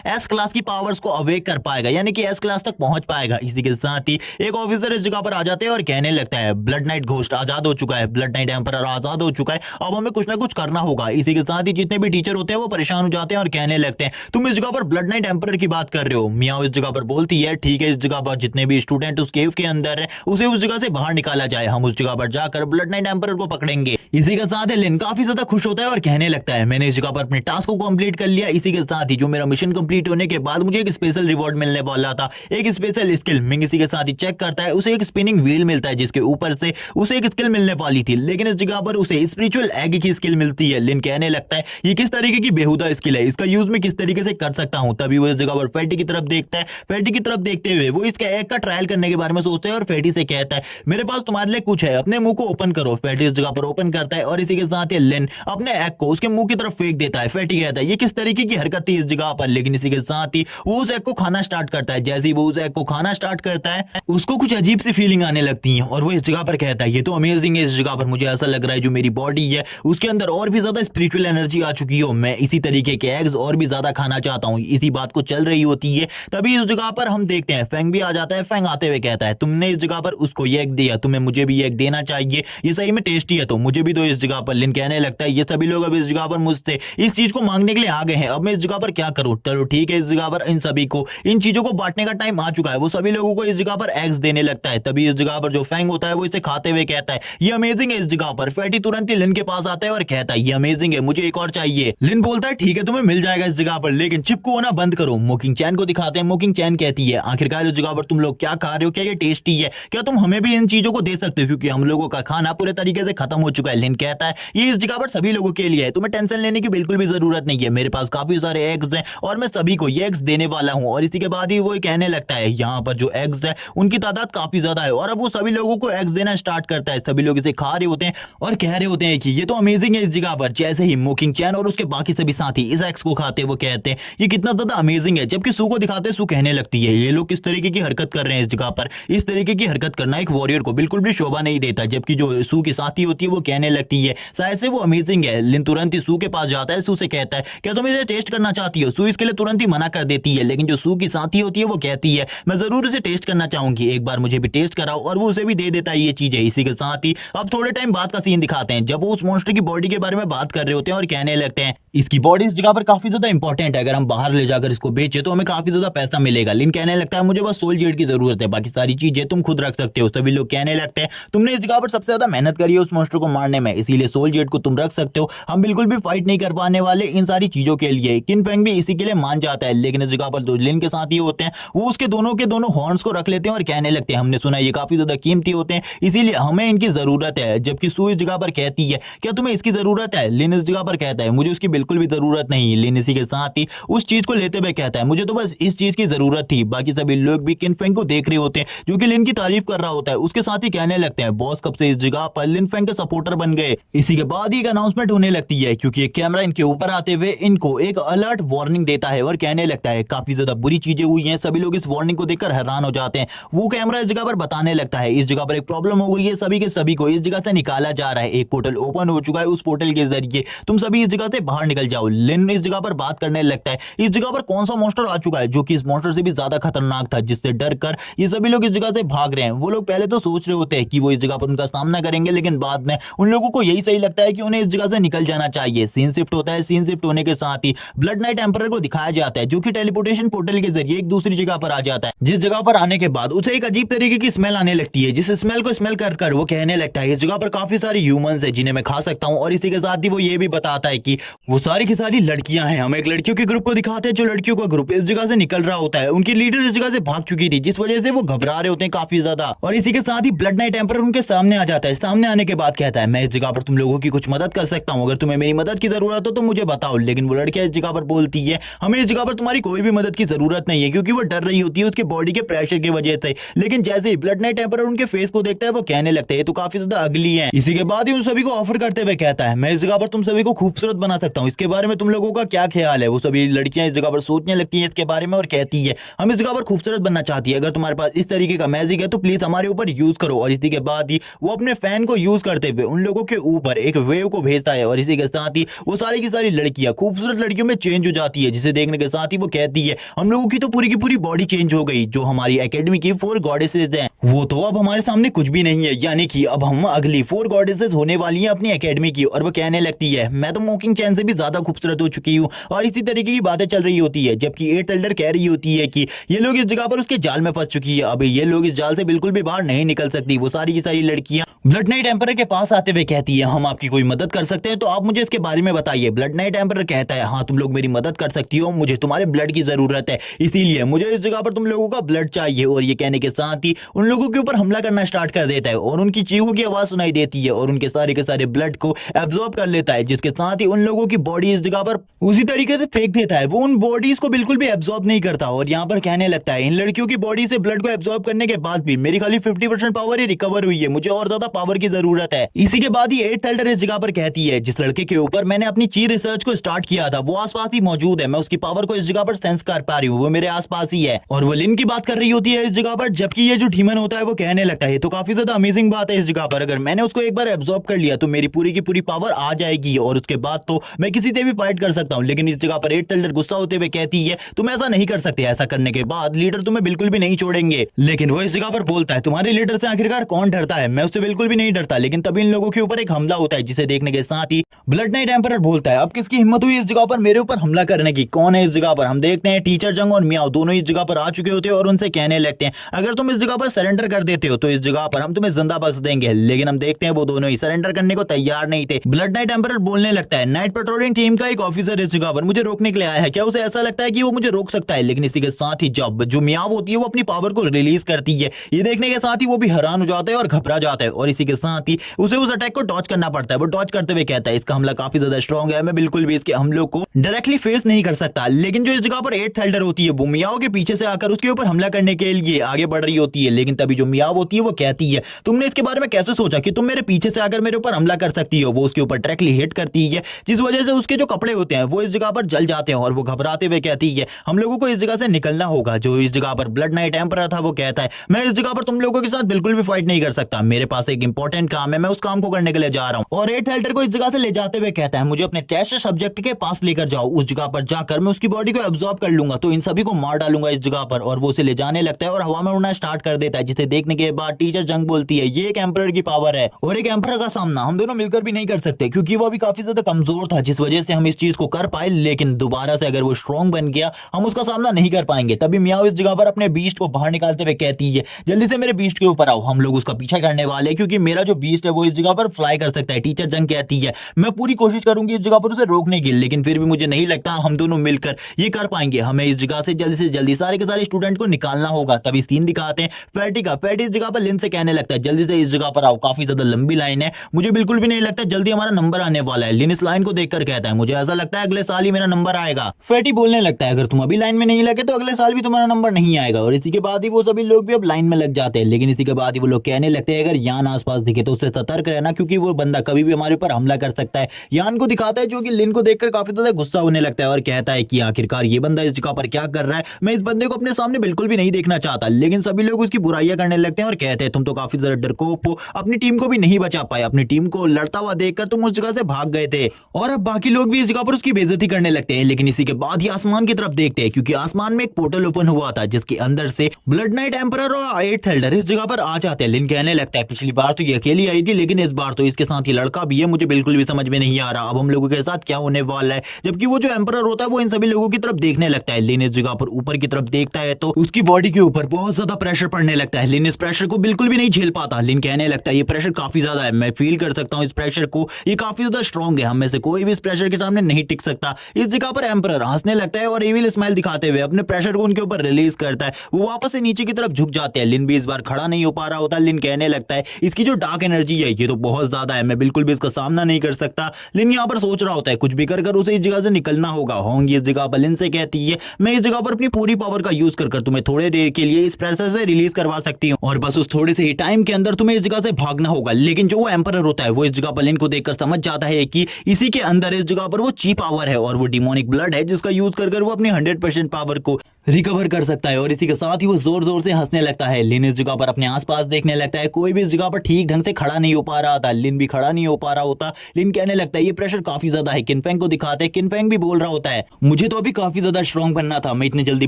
एस क्लास की पावर्स को अवेक कर पाएगा, यानी कि एस क्लास तक पहुंच पाएगा। इसी के साथ ही एक ऑफिसर इस जगह पर आ जाते हैं और कहने लगता है ब्लड नाइट घोस्ट आजाद हो चुका है, ब्लड नाइट एम्परर आजाद हो चुका है, अब हमें कुछ ना कुछ करना होगा। इसी के साथ ही जितने भी टीचर होते हैं वो परेशान हो जाते हैं और कहने लगते हैं तुम इस जगह पर ब्लड नाइट एम्परर की बात कर रहे हो। मियाओ इस जगह पर बोलती है ठीक है, इस जगह पर जितने भी स्टूडेंट उस केव के अंदर है उसे उस जगह से बाहर निकाला जाए, हम उस जगह पर जाकर ब्लड नाइट एम्परर को पकड़ेंगे। इसी के साथ लिन काफी ज्यादा खुश होता है और कहने लगता है मैंने इस जगह पर अपने टास्क को कंप्लीट कर लिया। इसी के साथ ही जो मेरा मिशन कंप्लीट होने के बाद मुझे एक स्पेशल रिवॉर्ड मिलने वाला था, एक स्पेशल स्किल। मिंग इसी के साथ ही चेक करता है, उसे एक स्पिनिंग व्हील मिलता है जिसके ऊपर से उसे एक स्किल मिलने वाली थी, लेकिन इस जगह पर उसे स्पिरिचुअल एग की स्किल मिलती है। लिन कहने लगता है ये किस तरीके की बेहुदा स्किल है, इसका यूज मैं किस तरीके से कर सकता हूं। तभी वो इस जगह पर फैटी की तरफ देखता है, फैटी की तरफ देखते हुए वो इसके एग का ट्रायल करने के बारे में सोचता है और फैटी से कहता है मेरे पास तुम्हारे लिए कुछ है, अपने मुंह को ओपन करो। फैटी इस जगह पर ओपन करता है और इसी के साथ ही लिन अपने एग को उसके मुंह की तरफ फेंक देता है। फैटी कहता है ये किस तरीके की हरकत थी इस जगह पर, लेकिन इसी के साथ ही वो उस एग को खाना स्टार्ट करता है। जैसे ही वो उस एग को खाना स्टार्ट करता है उसको कुछ अजीब सी फीलिंग आने लगती है और वो इस जगह पर कहता है ये तो अमेजिंग है, इस जगह पर मुझे ऐसा लग रहा है जो मेरी बॉडी है उसके अंदर और भी ज्यादा स्पिरिचुअल एनर्जी आ चुकी हो, मैं इसी तरीके के एग्स और भी ज्यादा खाना चाहता हूँ। इसी बात को चल रही होती है तभी इस जगह पर हम देखते हैं फैंग भी आ जाता है। फैंग आते हुए कहता है तुमने इस जगह पर उसको ये एग दिया, तुम्हें मुझे भी ये एग देना चाहिए, ये सही में टेस्टी है तो मुझे भी दो इस जगह पर। लिन कहने लगता है ये सभी लोग अब इस जगह पर मुझसे इस चीज को मांगने के लिए आ गए हैं, अब मैं इस जगह पर क्या करूं। चलो ठीक है, इस जगह पर इन सभी को इन चीजों को बांटने का टाइम आ चुका है। वो सभी लोगों को इस जगह पर एग्स देने लगता है। तभी इस जगह पर जो फैंग होता है वो इसे खाते हुए कहता है ये अमेजिंग है इस जगह पर। फैटी तुरंत ही लिन के पास आता है और कहता है ये अमेजिंग है, मुझे एक और चाहिए। लिन बोलता है ठीक है तुम्हें मिल जाएगा इस जगह पर, लेकिन चिपको होना बंद करो। मोकिंग चैन को दिखाते हैं, मोकिंग चैन कहती है आखिरकार इस जगह पर तुम लोग क्या खा रहे हो, क्या ये टेस्टी है, क्या तुम हमें भी इन चीजों को दे सकते हो क्योंकि हम लोगों का खाना पूरे तरीके से खत्म हो चुका है। लिन कहता है ये इस जगह पर सभी लोगों के लिए है, तुम्हें टेंशन लेने की बिल्कुल भी जरूरत नहीं है, मेरे पास काफी सारे एग्स हैं और मैं सभी को ये एग्स देने वाला हूं। और इसी के बाद ही वो कहने लगता है यहाँ पर जो एग्स है उनकी तादाद काफी ज्यादा है और अब वो सभी लोगों को एग्स देना स्टार्ट करता है। सभी लोग इसे खा रहे होते हैं और कह रहे होते हैं कि ये तो अमेजिंग है इस जगह पर। जैसे ही मोकिंग चैन और उसके बाकी सभी साथी इस एग्स को खाते वो कहते हैं ये कितना ज्यादा अमेजिंग है, जबकि सू को दिखाते सू कहने लगती है ये लोग किस तरीके की हरकत कर रहे हैं इस जगह पर, इस तरीके की हरकत करना एक वॉरियर को बिल्कुल भी शोभा नहीं देता। जबकि जो सू की साथी होती है वो कहने लगती है शायद से वो अमेजिंग है। लिन तुरंत ही सू के पास जाता है, सू से कहता है क्या तुम इसे टेस्ट करना चाहती हो। सू इसके लिए तुरंत ही मना कर देती है, लेकिन जो सू की साथी होती है वो कहती है मैं जरूर इसे टेस्ट करना चाहूंगी, एक बार मुझे भी टेस्ट कराओ, और वो उसे भी दे देता है ये चीजें। इसी के साथ ही अब थोड़े टाइम बाद का सीन दिखाते हैं जब वो उस मॉन्स्टर की बॉडी के बारे में बात कर रहे होते हैं और कहने लगते हैं इसकी बॉडी इस जगह पर काफी ज्यादा इंपॉर्टेंट है, अगर हम बाहर ले जाकर इसको बेचे तो हमें काफी ज्यादा पैसा मिलेगा। लिन कहने लगता है मुझे बस सोल जेड की जरूरत है, बाकी सारी चीजें तुम खुद रख सकते हो। सभी लोग कहने लगते हैं तुमने इस जगह पर सबसे ज्यादा मेहनत करी है उस मॉन्स्टर को मारने में, इसीलिए सोल जेड को तुम रख सकते हो, हम बिल्कुल भी फाइट नहीं कर पाने वाले इन सारी चीजों के लिए। किन फेंग भी इसी के लिए मान जाता है, लेकिन इस जगह पर जो लिन के साथ ही होते हैं वो उसके दोनों के दोनों हॉर्न्स को रख लेते हैं और कहने लगते हैं हमने सुना ये काफी ज्यादा कीमती होते हैं इसीलिए हमें इनकी जरूरत है। जबकि सू इस जगह पर कहती है क्या तुम्हें इसकी जरूरत है। लिन इस जगह पर कहता है मुझे उसकी बिल्कुल भी जरूरत नहीं। लिन इसी के साथ ही उस चीज को लेते हुए कहता है मुझे तो बस इस चीज की जरूरत थी। बाकी सभी लोग भी किन फेंग को देख रहे होते हैं जो कि लिन की तारीफ कर रहा होता है, उसके साथ ही कहने लगते हैं बॉस कब से इस जगह पर लिन फेंग के सपोर्टर बन गए। इसी के बाद ही एक अनाउंसमेंट होने लगती है क्योंकि एक कैमरा इनके ऊपर आते हुए इनको एक अलर्ट वार्निंग देता है और कहने लगता है काफी ज्यादा बुरी चीजें हुई हैं। सभी लोग इस वार्निंग को देखकर हैरान हो जाते हैं। वो कैमरा इस जगह पर बताने लगता है इस जगह पर एक प्रॉब्लम हो गई है, सभी के सभी को इस जगह से निकाला जा रहा है। एक पोर्टल ओपन हो चुका है, उस पोर्टल के जरिए तुम सभी इस जगह से बाहर निकल जाओ। लिन इस जगह पर बात करने लगता है इस जगह पर कौन सा मॉन्स्टर आ चुका है जो कि इस मॉन्स्टर से भी ज्यादा खतरनाक था, जिससे डर कर ये सभी लोग इस जगह से भाग रहे हैं। वो लोग पहले तो सोच रहे होते हैं कि वो इस जगह पर उनका सामना करेंगे, लेकिन बाद में उन लोगों को यही सही लगता है कि उन्हें इस जगह से निकल जाना चाहिए। सीन शिफ्ट होता है, सीन शिफ्ट होने के साथ ही ब्लड नाइट एम्परर को दिखाया जाता है जो कि टेलीपोर्टेशन पोर्टल के जरिए एक दूसरी जगह पर आ जाता है। जिस जगह पर आने के बाद उसे एक अजीब तरीके की स्मेल आने लगती है, जिस स्मेल को स्मेल कर वो कहने लगता है इस जगह पर काफी सारी ह्यूमंस है जिन्हें मैं खा सकता हूँ। और इसी के साथ ही वो ये भी बताता है कि वो सारी की सारी लड़कियां हैं। हम एक लड़कियों के ग्रुप को दिखाते हैं, जो लड़कियों का ग्रुप इस जगह से निकल रहा होता है। उनकी लीडर इस जगह से भाग चुकी थी, जिस वजह से वो घबरा रहे होते हैं काफी ज्यादा। और इसी के साथ ही ब्लड नाइट एम्परर उनके सामने आ जाता है। सामने आने के बाद कहता है मैं इस जगह पर तुम लोगों की कुछ मदद कर सकता हूँ, अगर तुम्हें मेरी मदद की जरूरत हो तो मुझे बताओ। लेकिन वो लड़कियां इस जगह पर बोलती है हमें इस जगह पर तुम्हारी कोई भी मदद की जरूरत नहीं है, क्योंकि वो डर रही होती है उसके बॉडी के प्रेशर की वजह से। लेकिन जैसे ही ब्लड नाइट एम्परर उनके फेस को देखता है वो कहने लगता है तो काफी ज्यादा अगली है। इसी के बाद ही उन सभी को ऑफर करते हुए कहता है मैं इस जगह पर तुम सभी को खूबसूरत बना सकता हूँ, इसके बारे में तुम लोगों का क्या ख्याल है। वो सभी लड़कियां इस जगह पर सोचने लगती है इसके बारे में और कहती है हम इस जगह पर खूबसूरत बनना चाहती है, अगर तुम्हारे पास इस तरीके का मैजिक है तो प्लीज हमारे ऊपर यूज करो। और इसी के बाद ही वो अपने फैन को यूज करते हुए उन लोगों के ऊपर एक वेव को भेजता है। और इसी के साथ ही वो सारी की सारी लड़कियां खूबसूरत लड़कियों में चेंज हो जाती है, जिसे देखने के साथ ही वो कहती है हम लोगों की तो पूरी की पूरी बॉडी चेंज हो गई। जो हमारी एकेडमी की 4 गॉडेसेस हैं वो तो अब हमारे सामने कुछ भी नहीं है, यानी कि अब हम अगली 4 गॉडेसेस होने वाली हैं अपनी एकेडमी की। और वो कहने लगती है मैं तो मोकिंग चैन से भी ज्यादा खूबसूरत हो चुकी हूँ। और इसी तरीके की बातें चल रही होती है, जबकि एट एल्डर कह रही होती है कि ये लोग इस जगह पर उसके जाल में फंस चुकी है, अभी ये लोग इस जाल से बिल्कुल भी बाहर नहीं निकल सकती। वो सारी की सारी लड़कियां ब्लड नाइट एम्परर के पास आते हुए कहती है हम आपकी कोई मदद कर सकते हैं तो आप मुझे इसके बारे में बताइए। ब्लड नाइट एम्परर कहता है हाँ तुम लोग मेरी मदद कर सकती हो, मुझे तुम्हारे ब्लड की जरूरत है, इसीलिए मुझे इस जगह पर तुम लोगों का ब्लड चाहिए। और ये कहने के साथ ही उन लोगों के ऊपर हमला करना स्टार्ट कर देता है और उनकी चीखों की आवाज सुनाई देती है और उनके सारे के सारे ब्लड को एब्जॉर्ब कर लेता है, जिसके साथ ही उन लोगों की बॉडी इस जगह पर उसी तरीके से फेंक देता है। वो उन बॉडीज को बिल्कुल भी एब्जॉर्ब नहीं करता और यहाँ पर कहने लगता है इन लड़कियों की बॉडी से ब्लड को एब्जॉर्ब करने के बाद भी मेरी खाली 50% पावर ही रिकवर हुई है, मुझे और ज्यादा पावर की जरूरत है। इसी के बाद ही एट एल्डर इस जगह पर कहती है जिस लड़के के ऊपर मैंने अपनी ची रिसर्च को स्टार्ट किया था वो आसपास ही मौजूद है, मैं उसकी पावर को इस जगह पर सेंस कर पा रही हूँ, वो मेरे आसपास ही है। और वो लिन की बात कर रही होती है इस जगह पर, जबकि ये जो डीमन होता है वो कहने लगता है तो काफी ज्यादा अमेजिंग बात है इस जगह पर, अगर मैंने उसको एक बार एब्जॉर्ब कर लिया तो मेरी पूरी की पूरी पावर आ जाएगी और उसके बाद तो मैं किसी से भी फाइट कर सकता हूँ। लेकिन इस जगह पर एट एल्डर गुस्सा होते हुए कहती है तुम ऐसा नहीं कर सकते, ऐसा करने के बाद लीडर तुम्हें बिल्कुल भी नहीं छोड़ेंगे। लेकिन वो इस जगह पर बोलता है तुम्हारे लीडर से आखिरकार कौन डरता है, मैं उससे बिल्कुल भी नहीं डरता। लेकिन तभी इन लोगों के ऊपर एक हमला होता है, जिसे देखने के साथ ही ब्लड नाइट एम्परर बोलता है अब किसकी हिम्मत हुई इस जगह पर मेरे ऊपर हमला करने की, कौन है इस जगह पर। हम देखते हैं टीचर जंग और मियाओ दोनों इस जगह पर आ चुके होते हैं और उनसे कहने लगते हैं अगर तुम इस जगह पर सरेंडर कर देते हो तो इस जगह पर हम तुम्हें जिंदा बख्श देंगे। लेकिन हम देखते हैं वो दोनों ही सरेंडर करने को तैयार नहीं थे। ब्लड नाइट एम्परर बोलने लगता है नाइट पेट्रोलिंग टीम का एक ऑफिसर इस जगह पर मुझे रोकने के लिए आया है, क्या उसे ऐसा लगता है कि वो मुझे रोक सकता है। लेकिन इसी के साथ ही जब जो मियाओ होती है वो अपनी पावर को रिलीज करती है, ये देखने के साथ ही वो भी हैरान हो जाता है और घबरा जाता है और इसी के साथ ही उसे उस अटैक को डॉज करना पड़ता है। वो डॉज करते हुए कहता है इसका हमला काफी ज्यादा स्ट्रॉन्ग है, मैं बिल्कुल भी इसके हमलों को डायरेक्टली फेस नहीं कर सकता। लेकिन जो इस जगह पर एट एल्डर होती है वो मियाओ के पीछे से आकर उसके ऊपर हमला करने के लिए आगे बढ़ रही होती है। लेकिन तभी जो मियाओ होती है वो कहती है तुमने इसके बारे में कैसे सोचा कि तुम मेरे पीछे से आकर मेरे ऊपर हमला कर सकती हो। वो उसके ऊपर डायरेक्टली हिट करती है, जिस वजह से उसके जो कपड़े होते हैं वो इस जगह पर जल जाते हैं और वो घबराते हुए कहती है हम लोगों को इस जगह से निकलना होगा। जो इस जगह पर ब्लड नाइट एम्परर था वो कहता है मैं इस जगह पर तुम लोगों के साथ बिल्कुल भी फाइट नहीं कर सकता, मेरे पास एक इंपॉर्टेंट काम है, मैं उस काम को करने के लिए जा रहा हूँ। और एट एल्डर को इस जगह से ले जाते हुए कहता है मुझे अपने टेस्ट सब्जेक्ट के पास लेकर जाओ, उस जगह पर जाकर मैं उसकी बॉडी को एब्जॉर्ब कर लूंगा तो इन सभी को मार डालूंगा इस जगह पर। और वो उसे ले जाने लगता है और हवा में उड़ना स्टार्ट कर देता है, जिसे देखने के बाद टीचर जंग बोलती है ये एक एम्परर की पावर है और एक एम्परर का सामना हम दोनों मिलकर भी नहीं कर सकते, क्योंकि वो भी काफी ज्यादा कमजोर था, जिस वजह से हम इस चीज को कर पाए। लेकिन दोबारा से अगर वो स्ट्रॉन्ग बन गया हम उसका सामना नहीं कर पाएंगे। तभी मियाओ इस जगह पर अपने बीस्ट को बाहर निकालते हुए कहती है जल्दी से मेरे बीस्ट के ऊपर आओ, हम लोग उसका पीछा करने वाले हैं, क्योंकि मेरा जो बीस्ट है वो इस जगह पर फ्लाई कर सकता है। टीचर जंग कहती है मैं पूरी कोशिश करूंगी इस जगह पर उसे रोकने की, लेकिन फिर भी मुझे नहीं लगता हम दोनों मिलकर ये कर पाएंगे, हमें इस जगह से जल्दी सारे के सारे स्टूडेंट को निकालना होगा। तभी सीन दिखाते हैं फैटी का। फैटी इस जगह पर लिन से कहने लगता है जल्दी से इस जगह पर आओ, काफी ज्यादा लंबी लाइन है, मुझे बिल्कुल भी नहीं लगता जल्दी हमारा नंबर आने वाला है। लिन इस लाइन को देखकर कहता है मुझे ऐसा लगता है अगले साल ही मेरा नंबर आएगा। फैटी बोलने लगता है अगर तुम अभी लाइन में नहीं लगे तो अगले साल भी तुम्हारा नंबर नहीं आएगा। और इसी के बाद ही वो सभी लोग भी अब लाइन में लग जाते हैं। लेकिन इसी के बाद ही वो लोग कहने लगते हैं अगर यान आज आसपास दिखे तो उससे सतर्क रहना, क्योंकि वो बंदा कभी भी हमारे ऊपर हमला कर सकता है। यान को दिखाता है जो कि लिन को देखकर काफी ज्यादा गुस्सा होने लगता है और कहता है कि आखिरकार ये बंदा इस जगह पर क्या कर रहा है, मैं इस बंदे को अपने सामने बिल्कुल भी नहीं देखना चाहता। लेकिन सभी लोग उसकी बुराइयां करने लगते हैं और कहते हैं तुम तो काफी ज्यादा डरपोक हो, अपनी टीम को भी नहीं बचा पाए, अपनी टीम को लड़ता हुआ देखकर तुम उस जगह से भाग गए थे। और अब बाकी लोग भी इस जगह पर उसकी बेइज्जती करने लगते हैं। लेकिन इसी के बाद ही आसमान की तरफ देखते हैं, क्योंकि आसमान में एक पोर्टल ओपन हुआ था जिसके अंदर से ब्लड नाइट एम्परर और एट एल्डर इस जगह पर आ जाते हैं। लिन कहने लगता है पिछली बार तो ये अकेली आई थी, लेकिन इस बार तो इसके साथ ही लड़का भी है, मुझे बिल्कुल भी समझ में नहीं आ रहा अब हम लोगों के साथ क्या होने वाला है। जबकि वो जो एम्परर होता है वो इन सभी लोगों की तरफ देखने लगता है। लिन इस जगह पर ऊपर की तरफ देखता है तो उसकी बॉडी के ऊपर बहुत ज्यादा प्रेशर पड़ने लगता है। लिन इस प्रेशर को बिल्कुल भी नहीं झेल पाता। लिन कहने लगता है ये प्रेशर काफी ज्यादा है, मैं फील कर सकता हूँ इस प्रेशर को, ये काफी ज्यादा स्ट्रॉन्ग है, हम में से कोई भी इस प्रेशर के सामने नहीं टिक सकता। इस जगह पर एम्परर हंसने लगता है और एविल स्माइल दिखाते हुए अपने प्रेशर को उनके ऊपर रिलीज करता है। वो वापस से नीचे की तरफ झुक जाते हैं। लिन भी इस बार खड़ा नहीं हो पा रहा होता। लिन कहने लगता है इसकी जो डार्क एनर्जी है ये तो बहुत ज्यादा है, मैं बिल्कुल भी इसका सामना नहीं कर सकता। लिन यहाँ पर सोच रहा होता है कुछ भी कर उसे इस जगह से निकलना होगा। होंगी इस जगह पर लिन से कहती है मैं इस जगह पर अपनी पूरी पावर का यूज कर तुम्हें थोड़े देर के लिए इस प्रेशर से रिलीज करवा सकती हूँ और बस उस थोड़े से ही टाइम के अंदर तुम्हें इस जगह से भागना होगा। लेकिन जो वो एम्परर होता है वो इस जगह पर लिन को देखकर समझ जाता है कि इसी के अंदर इस जगह पर वो ची पावर है और वो डिमोनिक ब्लड है जिसका यूज कर वो अपनी 100% पावर को रिकवर कर सकता है। और इसी के साथ ही वो जोर जोर से हंसने लगता है। लिन इस जगह पर अपने आसपास देखने लगता है, कोई भी इस जगह पर ठीक ढंग से खड़ा नहीं हो पा रहा था। लिन भी खड़ा नहीं हो पा रहा होता। लिन कहने लगता है ये प्रेशर काफी ज्यादा है। किनफेंग को दिखाते हैं, किनफेंग भी बोल रहा होता है मुझे तो अभी काफी ज्यादा स्ट्रॉन्ग बनना था, मैं इतनी जल्दी